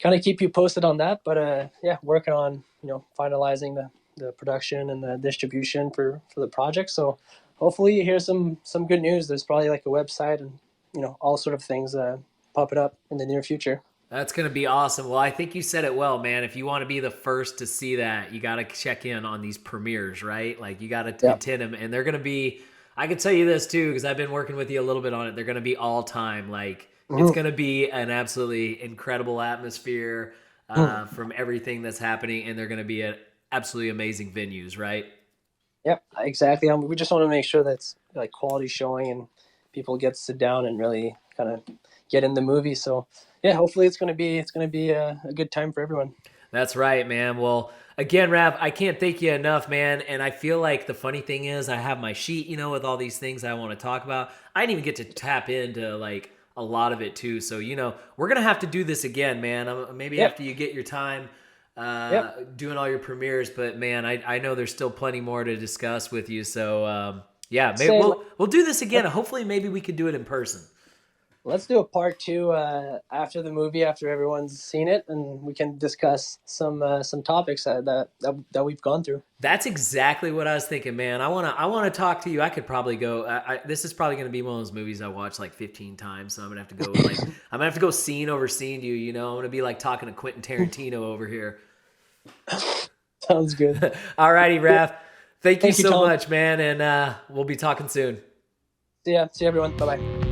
kind of keep you posted on that, but yeah, working on finalizing the production and the distribution for the project. So hopefully you hear some good news. There's probably like a website and all sort of things popping up in the near future. that's going to be awesome. Well, I think you said it well, man. If you want to be the first to see that, you got to check in on these premieres, right? Like you got to attend them, and they're going to be, I can tell you this too, because I've been working with you a little bit on it. They're going to be all time. Like it's going to be an absolutely incredible atmosphere from everything that's happening, and they're going to be at absolutely amazing venues, right? Yep, exactly. We just want to make sure that's like quality showing and people get to sit down and really kind of get in the movie. So yeah, hopefully it's going to be a good time for everyone. That's right, man. Well, again, Raph, I can't thank you enough, man. And I feel like the funny thing is I have my sheet, with all these things I want to talk about. I didn't even get to tap into like a lot of it too. So, we're going to have to do this again, man. Maybe after you get your time doing all your premieres. But man, I know there's still plenty more to discuss with you. So yeah, maybe we'll do this again. Hopefully maybe we could do it in person. Let's do a part two after the movie, after everyone's seen it, and we can discuss some topics that we've gone through. That's exactly what I was thinking, man. I wanna talk to you. I could probably go. This is probably gonna be one of those movies I watch like 15 times. So I'm gonna have to go I'm gonna have to go scene over scene. You know, I'm gonna be like talking to Quentin Tarantino over here. Sounds good. All righty, Raph. Thank you Thank you, so Tom. much, man, and we'll be talking soon. See ya. See everyone. Bye bye.